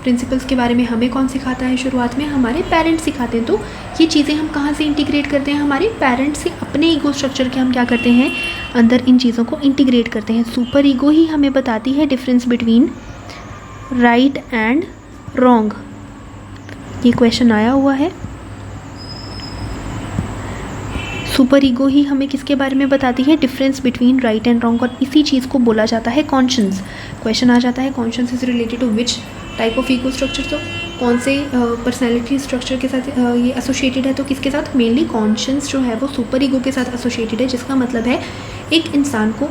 प्रिंसिपल्स के बारे में हमें कौन सिखाता है? शुरुआत में हमारे पेरेंट्स सिखाते हैं। तो ये चीज़ें हम कहाँ से इंटीग्रेट करते हैं? हमारे पेरेंट्स से अपने ईगो स्ट्रक्चर के हम क्या करते हैं? अंदर इन चीज़ों को इंटीग्रेट करते हैं। सुपर ईगो ही हमें बताती है difference between right and wrong. ये क्वेश्चन आया हुआ है। सुपर ईगो ही हमें किसके बारे में बताती है? Difference between right and wrong, और इसी चीज़ को बोला जाता है कॉन्शियंस। क्वेश्चन आ जाता है conscience is related to which type of ego structure. तो कौन से पर्सनैलिटी स्ट्रक्चर के साथ ये एसोसिएटेड है? तो किसके साथ? मेनली कॉन्शियंस जो है वो सुपर ईगो के साथ एसोसिएटेड है, जिसका मतलब है एक इंसान को,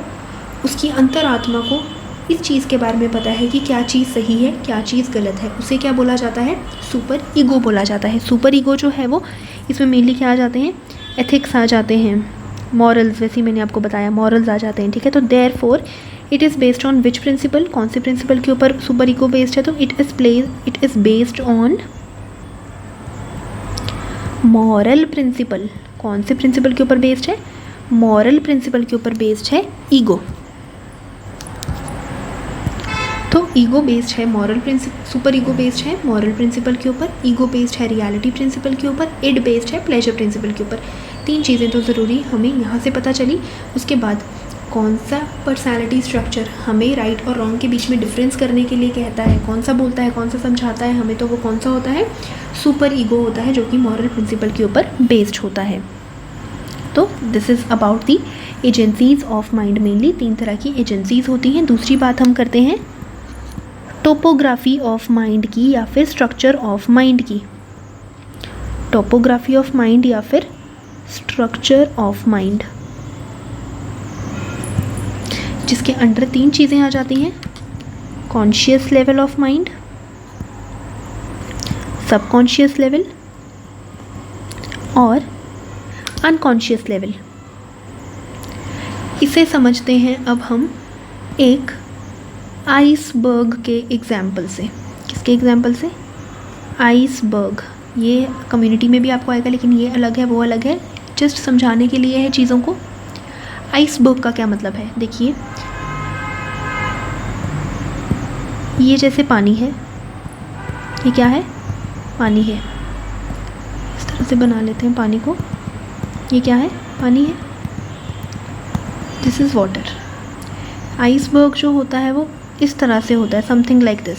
उसकी अंतरात्मा को इस चीज़ के बारे में पता है कि क्या चीज़ सही है, क्या चीज़ गलत है। उसे क्या बोला जाता है? सुपर ईगो बोला जाता है। सुपर ईगो जो है वो, इसमें मेनली क्या आ जाते हैं? एथिक्स आ जाते हैं, मॉरल्स, वैसे ही मैंने आपको बताया मॉरल्स आ जाते हैं, ठीक है। तो therefore it is based on which principle? कौन से प्रिंसिपल के ऊपर सुपर ईगो बेस्ड है? तो it is based on moral principle. कौन से प्रिंसिपल के ऊपर बेस्ड है? मॉरल प्रिंसिपल के ऊपर बेस्ड है ईगो। तो ईगो बेस्ड है moral principle, super ego based है मॉरल प्रिंसिपल के ऊपर, ईगो बेस्ड है रियलिटी प्रिंसिपल के ऊपर, इड बेस्ड है प्लेजर प्रिंसिपल के ऊपर। 3 चीज़ें तो ज़रूरी हमें यहाँ से पता चली। उसके बाद कौन सा पर्सनालिटी स्ट्रक्चर हमें राइट और रॉन्ग के बीच में डिफरेंस करने के लिए कहता है, कौन सा बोलता है, कौन सा समझाता है हमें, तो वो कौन सा होता है? सुपर ईगो होता है, जो कि मॉरल प्रिंसिपल के ऊपर बेस्ड होता है। तो this is about the agencies of mind. Mainly 3 तरह की एजेंसीज होती हैं। दूसरी बात हम करते हैं टोपोग्राफी ऑफ माइंड की या फिर स्ट्रक्चर ऑफ माइंड की। टोपोग्राफी ऑफ माइंड या फिर स्ट्रक्चर ऑफ माइंड। जिसके अंडर 3 चीज़ें आ जाती हैं, conscious level of mind, subconscious level और अनकॉन्शियस लेवल। इसे समझते हैं अब हम एक आइसबर्ग के एग्जाम्पल से। किसके एग्जाम्पल से? आइसबर्ग। ये कम्युनिटी में भी आपको आएगा, लेकिन ये अलग है, वो अलग है, जस्ट समझाने के लिए है चीज़ों को। आइसबर्ग का क्या मतलब है? देखिए, ये जैसे पानी है, ये क्या है? पानी है। इस तरह से बना लेते हैं पानी को। ये क्या है? पानी है। This is water. आइसबर्ग जो होता है वो इस तरह से होता है, something like this.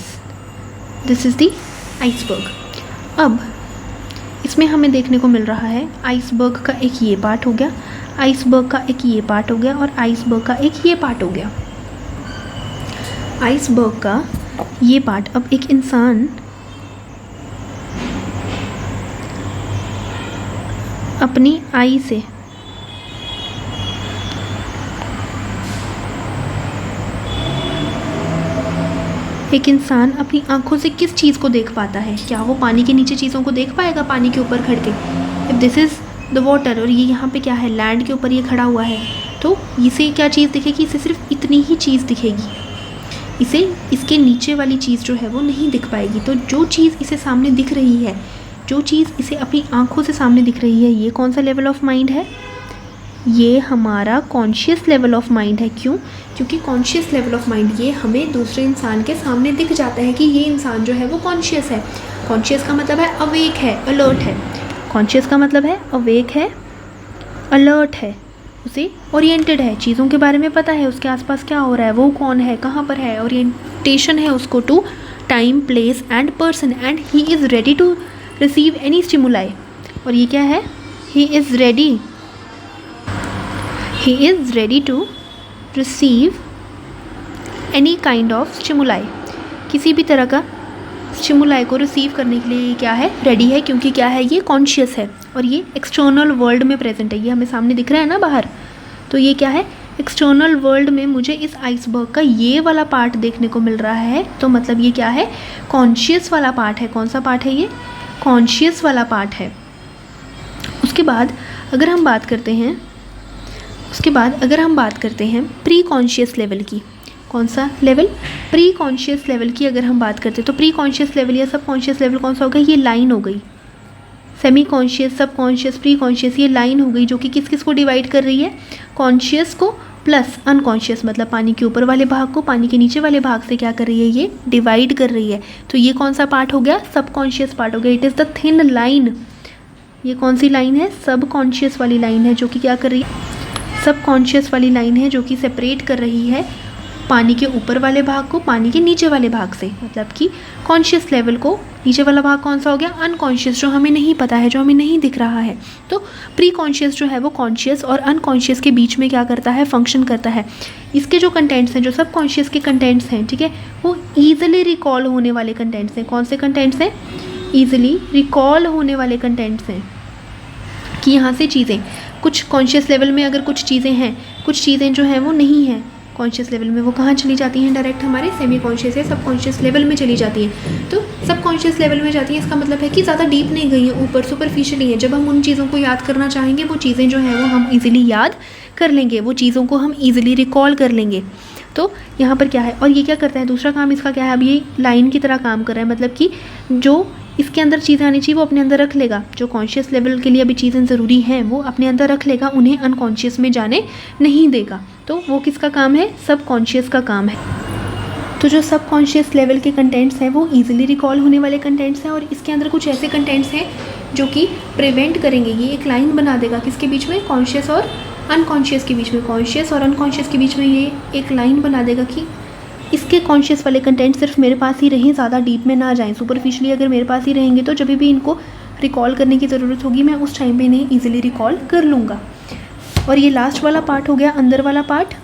This is the iceberg. अब इसमें हमें देखने को मिल रहा है आइसबर्ग का एक ये पार्ट हो गया, आइसबर्ग का एक ये पार्ट हो गया और आइसबर्ग का एक ये पार्ट हो गया। आइसबर्ग का ये पार्ट, अब एक इंसान अपनी आई से एक इंसान अपनी आँखों से किस चीज़ को देख पाता है? क्या वो पानी के नीचे चीज़ों को देख पाएगा पानी के ऊपर खड़ के? If this is the water और ये यहाँ पे क्या है? लैंड के ऊपर ये खड़ा हुआ है, तो इसे क्या चीज़ दिखेगी? इसे सिर्फ इतनी ही चीज़ दिखेगी, इसे इसके नीचे वाली चीज़ जो है वो नहीं दिख पाएगी। तो जो चीज़ इसे सामने दिख रही है, जो चीज़ इसे अपनी आँखों से सामने दिख रही है, ये कौन सा लेवल ऑफ माइंड है? ये हमारा कॉन्शियस लेवल ऑफ माइंड है। क्यों? क्योंकि कॉन्शियस लेवल ऑफ माइंड ये हमें दूसरे इंसान के सामने दिख जाता है कि ये इंसान जो है वो कॉन्शियस है। कॉन्शियस का मतलब है अवेक है, अलर्ट है। कॉन्शियस का मतलब है अवेक है, अलर्ट है, उसे ओरिएंटेड है, चीज़ों के बारे में पता है, उसके आसपास क्या हो रहा है, वो कौन है, कहाँ पर है, ओरिएंटेशन है उसको to time, place and person, and he is ready to receive any stimuli. और ये क्या है? He is ready to receive any kind of stimuli. किसी भी तरह का स्टिमुलाई को रिसीव करने के लिए ये क्या है? रेडी है। क्योंकि क्या है? ये कॉन्शियस है और ये एक्सटर्नल वर्ल्ड में प्रेजेंट है। ये हमें सामने दिख रहा है ना बाहर, तो ये क्या है? एक्सटर्नल वर्ल्ड में मुझे इस आइसबर्ग का ये वाला पार्ट देखने को मिल रहा है, तो मतलब ये क्या है? कॉन्शियस वाला पार्ट है। कौन सा पार्ट है ये? कॉन्शियस वाला पार्ट है। उसके बाद अगर हम बात करते हैं प्री कॉन्शियस लेवल की। कौन सा लेवल? प्री कॉन्शियस लेवल की अगर हम बात करते हैं तो प्री कॉन्शियस लेवल या सब कॉन्शियस लेवल कौन सा होगा? ये लाइन हो गई। सेमी कॉन्शियस, सब कॉन्शियस, प्री कॉन्शियस, ये लाइन हो गई जो कि किस किस को डिवाइड कर रही है? कॉन्शियस को प्लस अनकॉन्शियस, मतलब पानी के ऊपर वाले भाग को पानी के नीचे वाले भाग से क्या कर रही है? ये डिवाइड कर रही है। तो ये कौन सा पार्ट हो गया? सब कॉन्शियस पार्ट हो गया। It is the thin line. ये कौन सी लाइन है? सब कॉन्शियस वाली लाइन है, जो कि क्या कर रही है? सब कॉन्शियस वाली लाइन है जो कि सेपरेट कर रही है पानी के ऊपर वाले भाग को पानी के नीचे वाले भाग से। मतलब कि कॉन्शियस लेवल को नीचे वाला भाग कौन सा हो गया? अनकॉन्शियस, जो हमें नहीं पता है, जो हमें नहीं दिख रहा है। तो प्री कॉन्शियस जो है वो कॉन्शियस और अनकॉन्शियस के बीच में क्या करता है? फंक्शन करता है। इसके जो कंटेंट्स हैं, जो सब कॉन्शियस के कंटेंट्स हैं, ठीक है, वो ईजिली रिकॉल होने वाले कंटेंट्स हैं। कौन से कंटेंट्स हैं? ईजिली रिकॉल होने वाले कंटेंट्स हैं। कि यहाँ से चीज़ें कुछ कॉन्शियस लेवल में अगर कुछ चीज़ें हैं, कुछ चीज़ें जो हैं वो नहीं हैं कॉन्शियस लेवल में, वो कहाँ चली जाती हैं? डायरेक्ट हमारे सेमी कॉन्शियस या सब कॉन्शियस लेवल में चली जाती हैं। तो सब कॉन्शियस लेवल में जाती हैं, इसका मतलब है कि ज़्यादा डीप नहीं गई हैं, ऊपर सुपरफिशियली हैं। जब हम उन चीज़ों को याद करना चाहेंगे, वो चीज़ें जो हैं वो हम ईजिली याद कर लेंगे, वो चीज़ों को हम ईजिली रिकॉल कर लेंगे। तो यहाँ पर क्या है? और ये क्या करता है? दूसरा काम इसका क्या है? अब ये लाइन की तरह काम कर रहा है, मतलब कि जो इसके अंदर चीज़ें आनी चाहिए वो अपने अंदर रख लेगा। जो कॉन्शियस लेवल के लिए अभी चीज़ें ज़रूरी हैं वो अपने अंदर रख लेगा, उन्हें अनकॉन्शियस में जाने नहीं देगा। तो वो किसका काम है? सब कॉन्शियस का काम है। तो जो सब कॉन्शियस लेवल के कंटेंट्स हैं वो ईजिली रिकॉल होने वाले कंटेंट्स हैं, और इसके अंदर कुछ ऐसे कंटेंट्स हैं जो कि प्रिवेंट करेंगे। ये एक लाइन बना देगा किसके बीच में? कॉन्शियस और अनकॉन्शियस के बीच में। कॉन्शियस और अनकॉन्शियस के बीच में ये एक लाइन बना देगा कि इसके कॉन्शियस वाले कंटेंट सिर्फ मेरे पास ही रहें, ज़्यादा डीप में ना जाएं। सुपरफिशियली अगर मेरे पास ही रहेंगे तो जब भी इनको रिकॉल करने की ज़रूरत होगी मैं उस टाइम पे इन्हें ईजिली रिकॉल कर लूँगा। और ये लास्ट वाला पार्ट हो गया अंदर वाला पार्ट।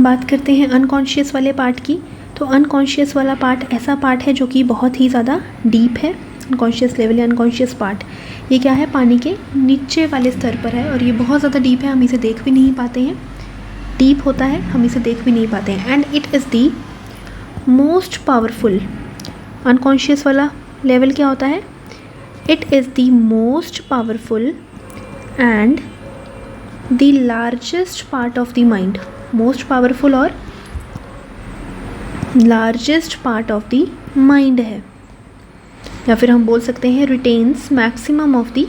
बात करते हैं अनकॉन्शियस वाले पार्ट की। तो अनकॉन्शियस वाला पार्ट ऐसा पार्ट है जो कि बहुत ही ज़्यादा डीप है। अनकॉन्शियस लेवल या अनकॉन्शियस पार्ट ये क्या है? पानी के नीचे वाले स्तर पर है और ये बहुत ज़्यादा डीप है, हम इसे देख भी नहीं पाते हैं। डीप होता है, हम इसे देख भी नहीं पाते हैं। And it is the most powerful, unconscious वाला लेवल क्या होता है? It is the most powerful and the largest part of the mind. Most powerful और largest part of the mind है, या फिर हम बोल सकते हैं retains maximum of the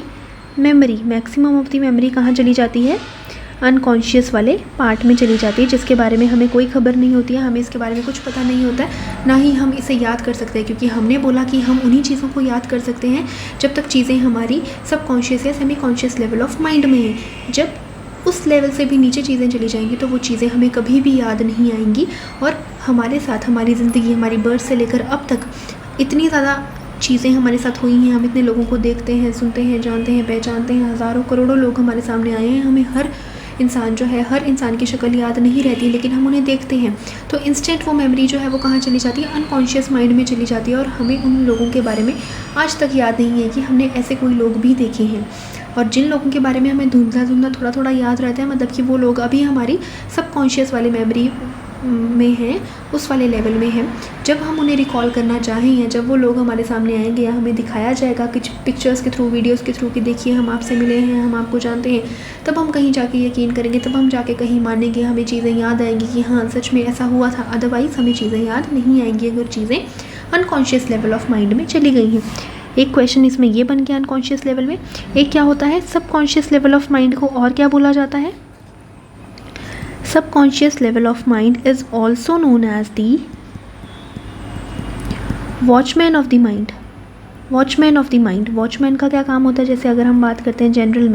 memory. Maximum of the memory कहाँ चली जाती है? अनकॉन्शियस वाले पार्ट में चली जाती है, जिसके बारे में हमें कोई खबर नहीं होती है, हमें इसके बारे में कुछ पता नहीं होता है, ना ही हम इसे याद कर सकते हैं, क्योंकि हमने बोला कि हम उन्हीं चीज़ों को याद कर सकते हैं जब तक चीज़ें हमारी सबकॉन्शियस या semi conscious level of mind में हैं। जब उस लेवल से भी नीचे चीज़ें चली जाएंगी तो वो चीज़ें हमें कभी भी याद नहीं आएंगी, और हमारे साथ हमारी ज़िंदगी, हमारी बर्थ से लेकर अब तक इतनी ज़्यादा चीज़ें हमारे साथ हुई हैं, हम इतने लोगों को देखते हैं, सुनते हैं, जानते हैं, पहचानते हैं, हज़ारों करोड़ों लोग हमारे सामने आए हैं, हमें हर इंसान जो है, हर इंसान की शक्ल याद नहीं रहती, लेकिन हम उन्हें देखते हैं तो इंस्टेंट वो मेमोरी जो है वो कहाँ चली जाती है? अनकॉन्शियस माइंड में चली जाती है, और हमें उन लोगों के बारे में आज तक याद नहीं है कि हमने ऐसे कोई लोग भी देखे हैं। और जिन लोगों के बारे में हमें धुंधला थोड़ा थोड़ा याद रहता है, मतलब कि वो लोग अभी हमारी सबकॉन्शियस वाली मेमोरी में हैं, उस वाले लेवल में हैं। जब हम उन्हें रिकॉल करना चाहें, या जब वो लोग हमारे सामने आएंगे या हमें दिखाया जाएगा कुछ पिक्चर्स के थ्रू, वीडियोस के थ्रू कि देखिए हम आपसे मिले हैं, हम आपको जानते हैं, तब हम कहीं जाके यकीन करेंगे, तब हम जाके कहीं मानेंगे, हमें चीज़ें याद आएंगी कि हाँ सच में ऐसा हुआ था। अदरवाइज़ हमें चीज़ें याद नहीं आएंगी अगर चीज़ें अनकॉन्शियस लेवल ऑफ माइंड में चली गई हैं। एक क्वेश्चन इसमें ये बन गया अनकॉन्शियस लेवल में। एक क्या होता है सबकॉन्शियस लेवल ऑफ माइंड को और क्या बोला जाता है? Subconscious level of mind is also known as the watchman of the mind. Watchman of the mind, watchman का क्या काम होता है? जैसे अगर हम बात करते हैं जनरल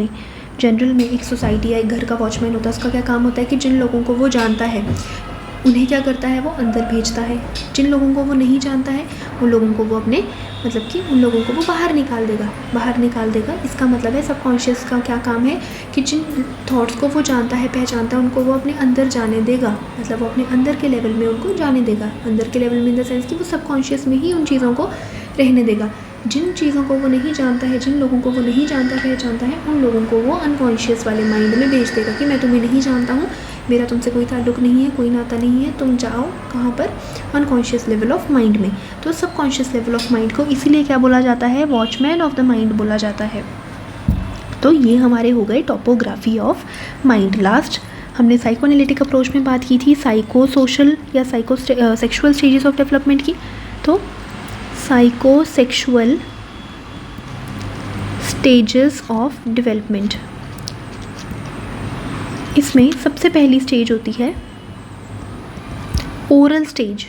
में एक सोसाइटी या एक घर का वॉचमैन होता है, उसका क्या काम होता है कि जिन लोगों को वो जानता है उन्हें क्या करता है? वो अंदर भेजता है। जिन लोगों को वो नहीं जानता है उन लोगों को वो अपने मतलब कि उन लोगों को वो बाहर निकाल देगा। इसका मतलब है सबकॉन्शियस का क्या काम है कि जिन थॉट्स को वो जानता है, पहचानता है, उनको वो अपने अंदर जाने देगा, मतलब वो अपने अंदर के लेवल में उनको जाने देगा। अंदर के लेवल में इन द सेंस कि वो सबकॉन्शियस में ही उन चीज़ों को रहने देगा। जिन चीज़ों को वो नहीं जानता है, जिन लोगों को वो नहीं जानता पहचानता है, उन लोगों को वो अनकॉन्शियस वाले माइंड में भेज देगा कि मैं तुम्हें नहीं जानता हूँ, मेरा तुमसे कोई ताल्लुक़ नहीं है, कोई नाता नहीं है, तुम जाओ कहाँ पर? अनकॉन्शियस लेवल ऑफ माइंड में। तो सबकॉन्शियस लेवल ऑफ माइंड को इसीलिए क्या बोला जाता है? वॉचमैन ऑफ द माइंड बोला जाता है। तो ये हमारे हो गए टॉपोग्राफी ऑफ माइंड। लास्ट हमने साइकोएनालिटिक अप्रोच में बात की थी साइको सोशल या सेक्सुअल स्टेजेस ऑफ डेवलपमेंट की। तो साइकोसेक्सुअल स्टेजेस ऑफ डेवलपमेंट, इसमें सबसे पहली स्टेज होती है ओरल स्टेज।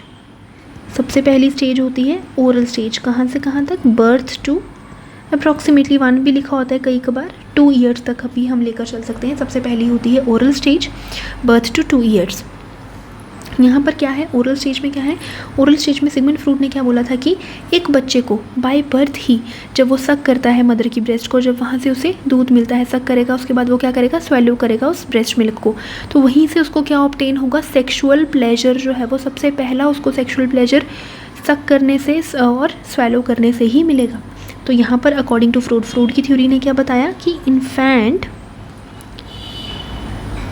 सबसे पहली स्टेज होती है ओरल स्टेज। कहाँ से कहाँ तक? बर्थ टू अप्रॉक्सीमेटली 1 भी लिखा होता है कई कबार, 2 ईयर्स तक अभी हम लेकर चल सकते हैं। सबसे पहली होती है oral stage, birth to 2 years. यहाँ पर क्या है ओरल स्टेज में? क्या है ओरल स्टेज में? सिगमंड फ्रूड ने क्या बोला था कि एक बच्चे को बाय बर्थ ही जब वो सक करता है मदर की ब्रेस्ट को, जब वहाँ से उसे दूध मिलता है, सक करेगा, उसके बाद वो क्या करेगा? स्वेलो करेगा उस ब्रेस्ट मिल्क को, तो वहीं से उसको क्या ऑब्टेन होगा? सेक्सुअल प्लेजर जो है वो सबसे पहला उसको सेक्सुअल प्लेजर सक करने से और स्वेलो करने से ही मिलेगा। तो यहाँ पर अकॉर्डिंग टू फ्रूड की थ्योरी ने क्या बताया कि infant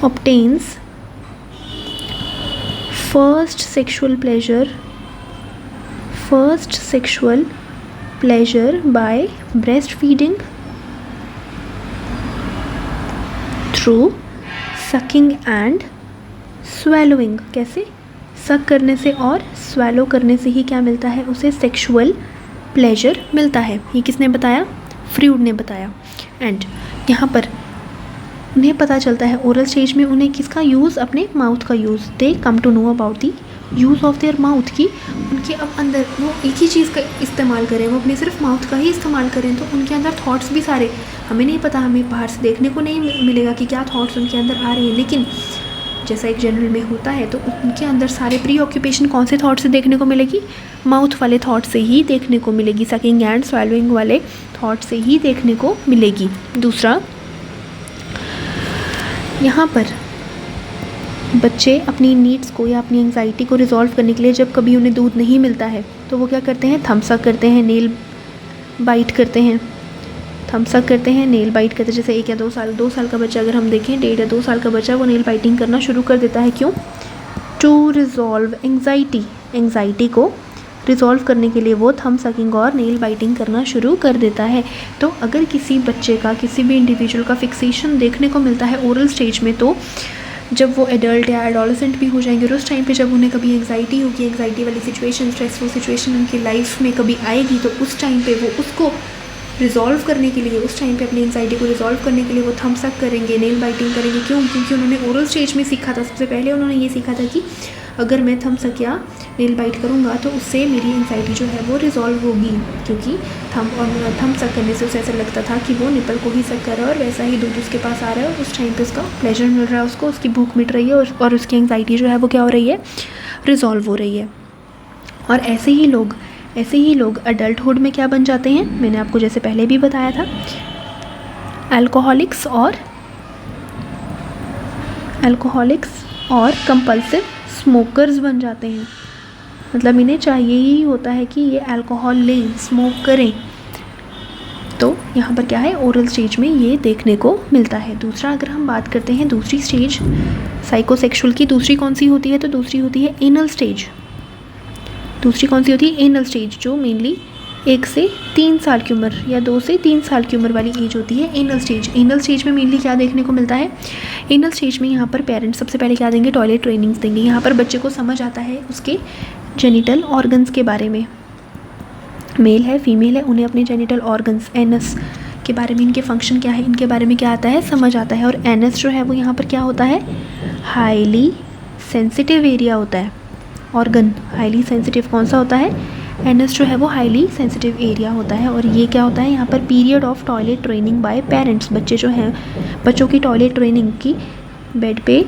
obtains first sexual pleasure by breastfeeding through sucking and swallowing। कैसे? सक करने से और स्वेलो करने से ही क्या मिलता है? उसे सेक्सुअल प्लेजर मिलता है। ये किसने बताया? फ्रूड ने बताया। एंड यहाँ पर उन्हें पता चलता है ओरल स्टेज में उन्हें किसका यूज़? अपने माउथ का use. They come to know about the use of their mouth की उनके अब अंदर वो एक ही चीज़ का इस्तेमाल करें, वो अपने सिर्फ माउथ का ही इस्तेमाल करें, तो उनके अंदर थॉट्स भी सारे हमें नहीं पता, हमें बाहर से देखने को नहीं मिलेगा कि क्या थॉट्स उनके अंदर आ रहे हैं, लेकिन जैसा एक जनरल में होता है तो उनके अंदर सारे प्री ऑक्यूपेशन कौन से थॉट से देखने को मिलेगी? माउथ वाले थॉट से ही देखने को मिलेगी, सकिंग एंड स्वैलोइंग वाले थॉट से ही देखने को मिलेगी। दूसरा, यहाँ पर बच्चे अपनी नीड्स को या अपनी एंग्जाइटी को रिजॉल्व करने के लिए जब कभी उन्हें दूध नहीं मिलता है तो वो क्या करते हैं? थम्स अप करते हैं, नेल बाइट करते हैं, थम्स अप करते हैं, नेल बाइट करते हैं। जैसे 1 या 2 साल का बच्चा अगर हम देखें, 1.5 या 2 साल का बच्चा वो नेल बाइटिंग करना शुरू कर देता है। क्यों? टू रिजॉल्व एंग्जाइटी को रिजॉल्व करने के लिए वो थम सकिंग और नेल बाइटिंग करना शुरू कर देता है। तो अगर किसी बच्चे का, किसी भी इंडिविजुअल का फिक्सेशन देखने को मिलता है ओरल स्टेज में, तो जब वो एडल्ट या एडोलेसेंट भी हो जाएंगे और उस टाइम पे जब उन्हें कभी एंग्जाइटी होगी, एंग्जाइटी वाली सिचुएशन, स्ट्रेसफुल सिचुएशन उनकी लाइफ में कभी आएगी, तो उस टाइम पे वो उसको रिजॉल्व करने के लिए, उस टाइम पे अपनी एंग्जाइटी को रिजॉल्व करने के लिए वो थम्स अप करेंगे, नेल बाइटिंग करेंगे। क्यों? क्योंकि उन्होंने ओरल स्टेज में सीखा था। सबसे पहले उन्होंने ये सीखा था कि अगर मैं थम्स अप या नेल बाइट करूँगा तो उससे मेरी एंग्जाइटी जो है वो रिजॉल्व होगी, क्योंकि थम्स अप करने से उसे ऐसा लगता था कि वो निपल को ही सक कर रहा है और वैसा ही दूध उसके पास आ रहा है और उस टाइम पे उसका प्लेजर मिल रहा है, उसको उसकी भूख मिट रही है और उसकी एंग्जाइटी जो है वो क्या हो रही है? रिजॉल्व हो रही है। और ऐसे ही लोग अडल्टहुड में क्या बन जाते हैं? मैंने आपको जैसे पहले भी बताया था, अल्कोहलिक्स और कंपल्सिव स्मोकर्स बन जाते हैं। मतलब इन्हें चाहिए ही होता है कि ये अल्कोहल लें, स्मोक करें। तो यहाँ पर क्या है? ओरल स्टेज में ये देखने को मिलता है। दूसरा, अगर हम बात करते हैं दूसरी स्टेज साइकोसेक्सुअल की, दूसरी कौन सी होती है? तो दूसरी होती है एनल स्टेज। दूसरी कौन सी होती है? एनल स्टेज, जो मेनली 1 से 3 साल की उम्र या 2 से 3 साल की उम्र वाली एज होती है एनल स्टेज। एनल स्टेज में मेनली क्या देखने को मिलता है? एनल स्टेज में यहाँ पर पेरेंट्स सबसे पहले क्या देंगे? टॉयलेट ट्रेनिंग्स देंगे। यहाँ पर बच्चे को समझ आता है उसके जेनिटल ऑर्गन्स के बारे में, मेल है फीमेल है, उन्हें अपने जेनिटल ऑर्गन्स एनस के बारे में, इनके फंक्शन क्या है, इनके बारे में क्या आता है? समझ आता है। और एनस जो है वो यहाँ पर क्या होता है? हाईली सेंसिटिव एरिया होता है। ऑर्गन हाईली सेंसिटिव कौन सा होता है? एनस जो है वो हाईली सेंसिटिव एरिया होता है। और ये क्या होता है? यहाँ पर period of toilet training bye parents. बच्चे जो हैं, बच्चों की टॉयलेट ट्रेनिंग की, बेड पे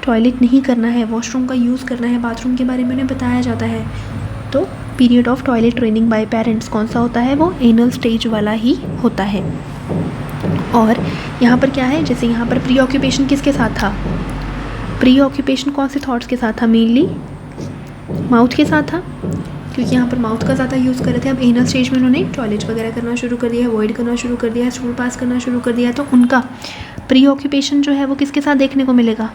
टॉयलेट नहीं करना है, वॉशरूम का यूज़ करना है, बाथरूम के बारे में उन्हें बताया जाता है। तो period of toilet training bye parents कौन सा होता है? वो एनल स्टेज वाला ही होता है। और यहाँ पर क्या है? जैसे यहाँ पर प्री ऑक्यूपेशन किसके साथ था? प्री ऑक्यूपेशन कौन से थॉट्स के साथ था? मेनली माउथ के साथ था, क्योंकि यहाँ पर माउथ का ज़्यादा यूज़ कर रहे थे। अब एनल स्टेज में उन्होंने टॉयलेट वगैरह करना शुरू कर दिया, वॉइड करना शुरू कर दिया, स्टूल पास करना शुरू कर दिया। तो उनका प्री ऑक्यूपेशन जो है वो किसके साथ देखने को मिलेगा?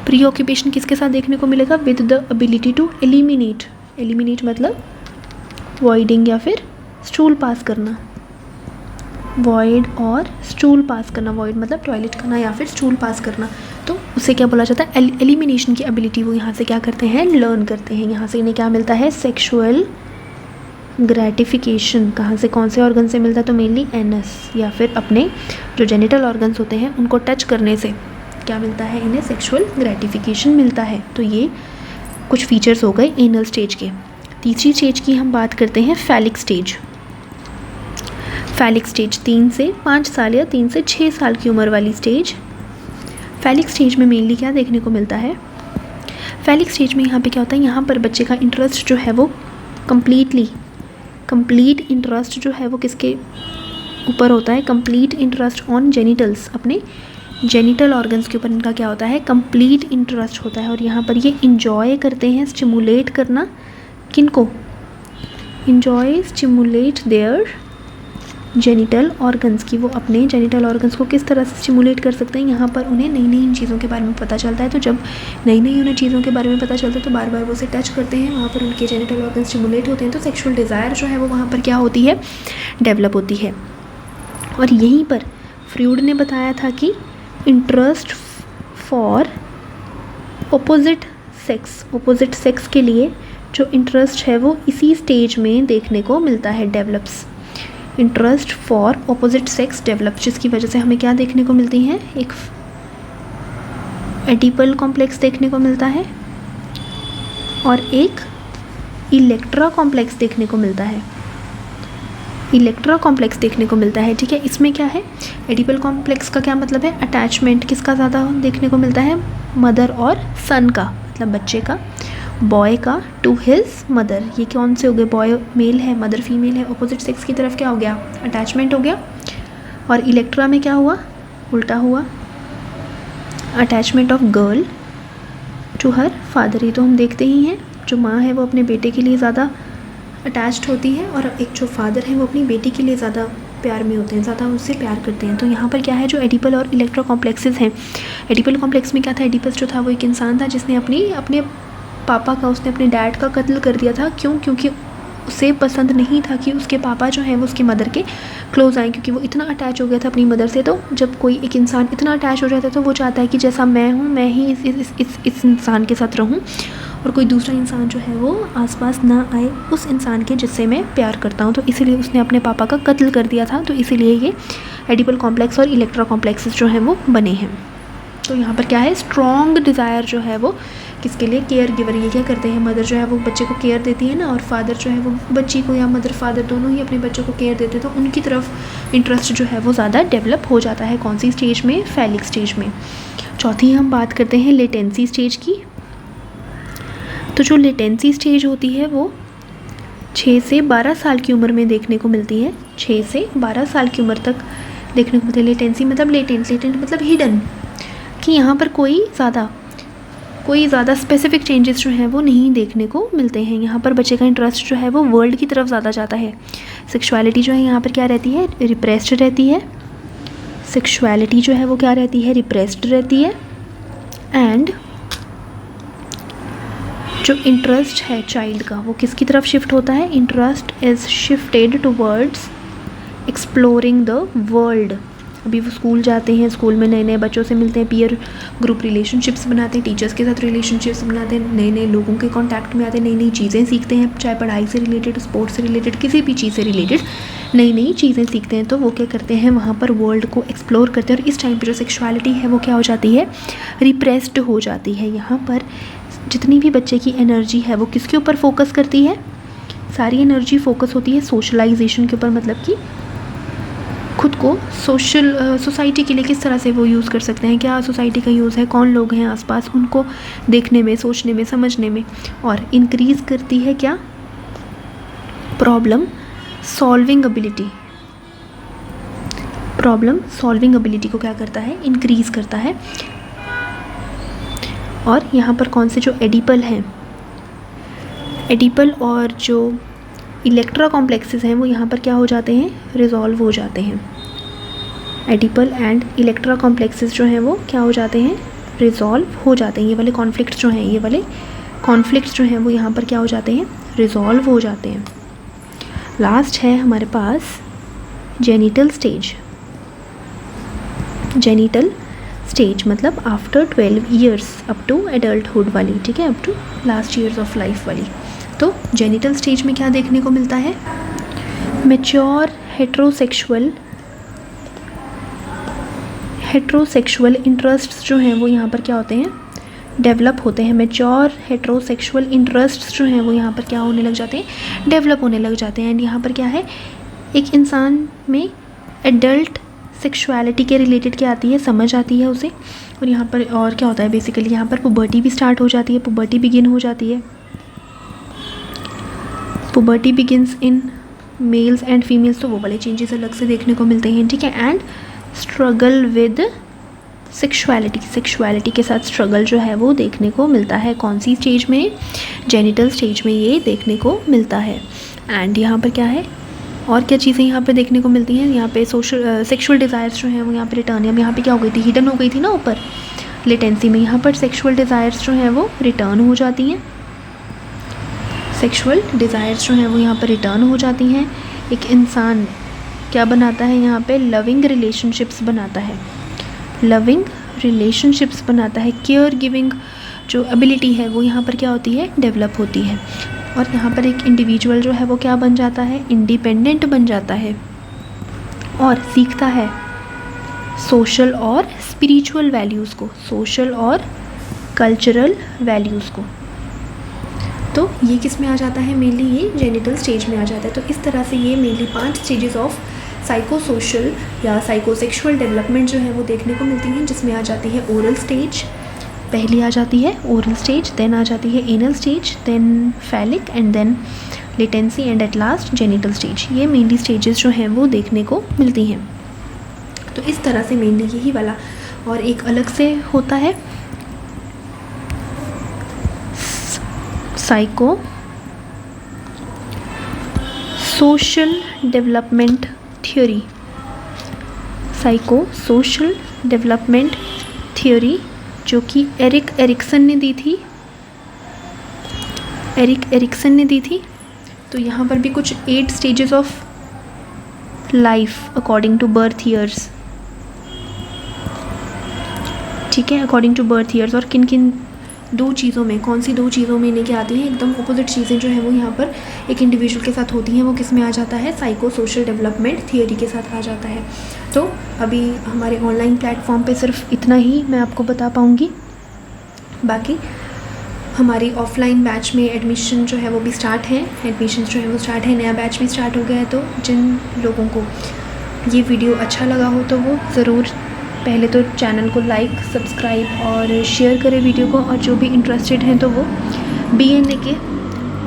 प्री ऑक्यूपेशन किसके साथ देखने को मिलेगा? With the ability to eliminate मतलब वॉइडिंग या फिर स्टूल पास करना। वॉइड और स्टूल पास करना, वॉइड मतलब टॉयलेट करना या फिर स्टूल पास करना। तो उसे क्या बोला जाता है? एलिमिनेशन की एबिलिटी वो यहाँ से क्या करते हैं? लर्न करते हैं। यहाँ से इन्हें क्या मिलता है? Sexual gratification. कहाँ से, कौन से ऑर्गन से मिलता है? तो मेनली एनस या फिर अपने जो जेनिटल ऑर्गन्स होते हैं उनको टच करने से क्या मिलता है? इन्हें सेक्सुअल ग्रेटिफिकेशन मिलता है। तो ये कुछ फीचर्स हो गए एनल स्टेज के। तीसरी स्टेज की हम बात करते हैं फैलिक स्टेज। फैलिक स्टेज 3 से 5 साल या 3 से 6 साल की उम्र वाली स्टेज। फैलिक स्टेज में मेनली क्या देखने को मिलता है? फैलिक स्टेज में यहाँ पे क्या होता है? यहाँ पर बच्चे का इंटरेस्ट जो है वो कंप्लीट इंटरेस्ट जो है वो किसके ऊपर होता है? कंप्लीट इंटरेस्ट ऑन जेनिटल्स, अपने जेनिटल ऑर्गन्स के ऊपर इनका क्या होता है? कंप्लीट इंटरेस्ट होता है। और यहाँ पर ये इंजॉय करते हैं, स्टिमुलेट करना किनको? Enjoy stimulate their genital organs की। वो अपने जेनिटल ऑर्गन्स को किस तरह से स्टिमुलेट कर सकते हैं? यहाँ पर उन्हें नई इन चीज़ों के बारे में पता चलता है। तो जब नई उन्हें चीज़ों के बारे में पता चलता है तो बार बार वो उसे टच करते हैं, वहाँ पर उनके जेनिटल ऑर्गन स्टिमुलेट होते हैं। तो सेक्सुअल डिज़ायर जो है वो वहाँ पर क्या होती है? डेवलप होती है। और यहीं पर फ्रूड ने बताया था कि इंटरेस्ट फॉर ऑपोजिट सेक्स के लिए जो इंटरेस्ट है वो इसी स्टेज में देखने को मिलता है, develops. Interest for opposite sex develop, जिसकी वजह से हमें क्या देखने को मिलती है? एक एडिपल कॉम्प्लेक्स देखने को मिलता है और एक इलेक्ट्रा कॉम्प्लेक्स देखने को मिलता है। ठीक है। इसमें क्या है? एडिपल कॉम्प्लेक्स का क्या मतलब है? अटैचमेंट किसका ज़्यादा देखने को मिलता है? मदर और सन का, मतलब बच्चे का, बॉय का टू हिज मदर। ये कौन से हो गए? बॉय मेल है, मदर फीमेल है, ऑपोजिट सेक्स की तरफ क्या हो गया? अटैचमेंट हो गया। और इलेक्ट्रा में क्या हुआ? उल्टा हुआ, attachment of girl to her father. ये तो हम देखते ही हैं, जो माँ है वो अपने बेटे के लिए ज़्यादा अटैच्ड होती है और एक जो फादर है वो अपनी बेटी के लिए ज़्यादा प्यार में होते हैं, ज़्यादा उससे प्यार करते हैं। तो यहाँ पर क्या है, जो एडिपल और इलेक्ट्रा कॉम्प्लेक्सेस हैं, एडिपल कॉम्प्लेक्स में क्या था, एडिपस जो था वो एक इंसान था जिसने अपने पापा का, उसने अपने डैड का कत्ल कर दिया था। क्यों? क्योंकि उसे पसंद नहीं था कि उसके पापा जो हैं वो उसकी मदर के क्लोज आएँ, क्योंकि वो इतना अटैच हो गया था अपनी मदर से। तो जब कोई एक इंसान इतना अटैच हो जाता है तो वो चाहता है कि जैसा मैं हूँ मैं ही इस इंसान के साथ रहूँ और कोई दूसरा इंसान जो है वो आसपास ना आए उस इंसान के जिससे मैं प्यार करता हूँ। तो इसीलिए उसने अपने पापा का कत्ल कर दिया था। तो इसीलिए ये एडिपल कॉम्प्लेक्स और इलेक्ट्रा कॉम्प्लेक्सेस जो हैं वो बने हैं। तो यहाँ पर क्या है, स्ट्रॉन्ग डिज़ायर जो है वो किसके लिए, केयर गिवर। ये क्या करते हैं, मदर जो है वो बच्चे को केयर देती है ना, और फादर जो है वो बच्ची को, या मदर फादर दोनों ही अपने बच्चों को केयर देते हैं। तो उनकी तरफ इंटरेस्ट जो है वो ज़्यादा डेवलप हो जाता है। कौन सी स्टेज में, फैलिक स्टेज में। चौथी हम बात करते हैं लेटेंसी स्टेज की। तो जो लेटेंसी स्टेज होती है वो 6 से 12 साल की उम्र में देखने को मिलती है। 6 से 12 साल की उम्र तक देखने को मिलती है। लेटेंसी मतलब लेटेंट मतलब हिडन, कि यहाँ पर कोई ज़्यादा स्पेसिफिक चेंजेस जो हैं वो नहीं देखने को मिलते हैं। यहाँ पर बच्चे का इंटरेस्ट जो है वो वर्ल्ड की तरफ ज़्यादा जाता है। सेक्सुअलिटी जो है यहाँ पर क्या रहती है, रिप्रेस्ड रहती है। सेक्सुअलिटी जो है वो क्या रहती है, रिप्रेस्ड रहती है। एंड जो इंटरेस्ट है चाइल्ड का वो किसकी तरफ शिफ्ट होता है, interest is shifted towards exploring the world. अभी वो स्कूल जाते हैं, स्कूल में नए नए बच्चों से मिलते हैं, पीयर ग्रुप रिलेशनशिप्स बनाते हैं, टीचर्स के साथ रिलेशनशिप्स बनाते हैं, नए नए लोगों के कांटेक्ट में आते हैं, नई नई चीज़ें सीखते हैं, चाहे पढ़ाई से रिलेटेड, स्पोर्ट्स से रिलेटेड, किसी भी चीज़ से रिलेटेड नई नई चीज़ें सीखते हैं। तो वो क्या करते हैं, वहाँ पर वर्ल्ड को एक्सप्लोर करते हैं। और इस टाइम पर जो सेक्सुअलिटी है वो क्या हो जाती है, रिप्रेस्ड हो जाती है। यहाँ पर जितनी भी बच्चे की एनर्जी है वो किसके ऊपर फोकस करती है, सारी एनर्जी फोकस होती है सोशलाइजेशन के ऊपर, मतलब कि खुद को सोसाइटी के लिए किस तरह से वो यूज़ कर सकते हैं, क्या सोसाइटी का यूज़ है, कौन लोग हैं आसपास, उनको देखने में, सोचने में, समझने में। और इंक्रीज़ करती है क्या, problem solving ability. Problem solving ability को क्या करता है, इंक्रीज़ करता है। और यहाँ पर कौन से जो एडिपल हैं, एडिपल और जो इलेक्ट्रा कॉम्प्लेक्सेस हैं वो यहाँ पर क्या हो जाते हैं, रिजॉल्व हो जाते हैं। एडिपल एंड इलेक्ट्रा कॉम्प्लेक्सेस जो हैं वो क्या हो जाते हैं, रिजॉल्व हो जाते हैं। ये वाले कॉन्फ्लिक्ट्स जो हैं, ये वाले कॉन्फ्लिक्ट्स जो हैं वो यहाँ पर क्या हो जाते हैं, रिजॉल्व हो जाते हैं। लास्ट है हमारे पास जेनिटल स्टेज। जेनिटल स्टेज मतलब after 12 years up to adulthood वाली, ठीक है, up to last years of life वाली। तो जेनिटल स्टेज में क्या देखने को मिलता है, मैच्योर हेट्रोसेक्सुअल इंटरेस्ट्स जो हैं वो यहाँ पर क्या होते हैं, डेवलप होते हैं। मैच्योर हेट्रोसेक्सुअल इंटरेस्ट्स जो हैं वो यहाँ पर क्या होने लग जाते हैं, डेवलप होने लग जाते हैं। एंड यहाँ पर क्या है, एक इंसान में एडल्ट सेक्सुअलिटी के रिलेटेड क्या आती है, समझ आती है उसे। और यहाँ पर और क्या होता है, बेसिकली यहाँ पर पुबर्टी भी स्टार्ट हो जाती है, पुबर्टी बिगिन हो जाती है। Puberty begins in males and females, तो वो वाले चेंजेस अलग से देखने को मिलते हैं, ठीक है। एंड स्ट्रगल विद सेक्सुअलिटी के साथ स्ट्रगल जो है वो देखने को मिलता है। कौन सी स्टेज में, जेनिटल स्टेज में ये देखने को मिलता है। एंड यहाँ पर क्या है, और क्या चीज़ें यहाँ पे देखने को मिलती हैं, यहाँ पे सेक्सुअल डिज़ायर्स जो हैं वो यहाँ पे रिटर्न, यहाँ पे क्या हो गई थी, हिडन हो गई थी ना ऊपर लेटेंसी में, यहाँ पर सेक्सुअल डिज़ायर्स जो हैं वो रिटर्न हो जाती हैं। सेक्सुअल डिज़ायर्स जो हैं वो यहाँ पर रिटर्न हो जाती हैं। एक इंसान क्या बनाता है, यहाँ पे लविंग रिलेशनशिप्स बनाता है, लविंग रिलेशनशिप्स बनाता है। केयर गिविंग जो एबिलिटी है वो यहाँ पर क्या होती है, डेवलप होती है। और यहाँ पर एक इंडिविजुअल जो है वो क्या बन जाता है, इंडिपेंडेंट बन जाता है और सीखता है सोशल और स्पिरिचुअल वैल्यूज़ को, सोशल और कल्चरल वैल्यूज़ को। तो ये किस में आ जाता है, मेनली ये जेनिटल स्टेज में आ जाता है। तो इस तरह से ये मेनली 5 स्टेजेस ऑफ साइकोसोशल या साइकोसेक्सुअल डेवलपमेंट जो है वो देखने को मिलती हैं, जिसमें आ जाती है ओरल स्टेज, पहली आ जाती है ओरल स्टेज, देन आ जाती है anal stage, then phallic and then latency and at last genital stage. ये मेनली स्टेजेस जो हैं वो देखने को मिलती हैं। तो इस तरह से मेनली यही वाला, और एक अलग से होता है psycho social development theory. Psycho social development theory, जो कि एरिक एरिक्सन ने दी थी। तो यहाँ पर भी कुछ 8 stages of life according to birth years, ठीक है, अकॉर्डिंग टू बर्थ ईयर्स। और किन किन दो चीज़ों में, कौन सी 2 चीज़ों में इन्हें क्या आती हैं, एकदम अपोजिट चीज़ें जो हैं वो यहाँ पर एक इंडिविजुअल के साथ होती हैं, वो किस में आ जाता है, साइको सोशल डेवलपमेंट थियोरी के साथ आ जाता है। तो अभी हमारे ऑनलाइन प्लेटफॉर्म पे सिर्फ इतना ही मैं आपको बता पाऊँगी। बाकी हमारी ऑफलाइन बैच में एडमिशन जो है वो भी स्टार्ट है, नया बैच भी स्टार्ट हो गया है। तो जिन लोगों को ये वीडियो अच्छा लगा हो तो वो ज़रूर पहले तो चैनल को लाइक, सब्सक्राइब और शेयर करें वीडियो को, और जो भी इंटरेस्टेड हैं तो वो BNA के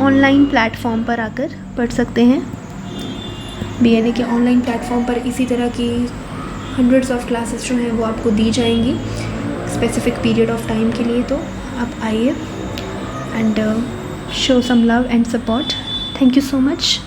ऑनलाइन प्लेटफॉर्म पर आकर पढ़ सकते हैं। BNA के ऑनलाइन प्लेटफॉर्म पर इसी तरह की हंड्रेड्स ऑफ क्लासेस जो हैं वो आपको दी जाएंगी स्पेसिफिक पीरियड ऑफ टाइम के लिए। तो आप आइए and show some love and support. Thank you so much.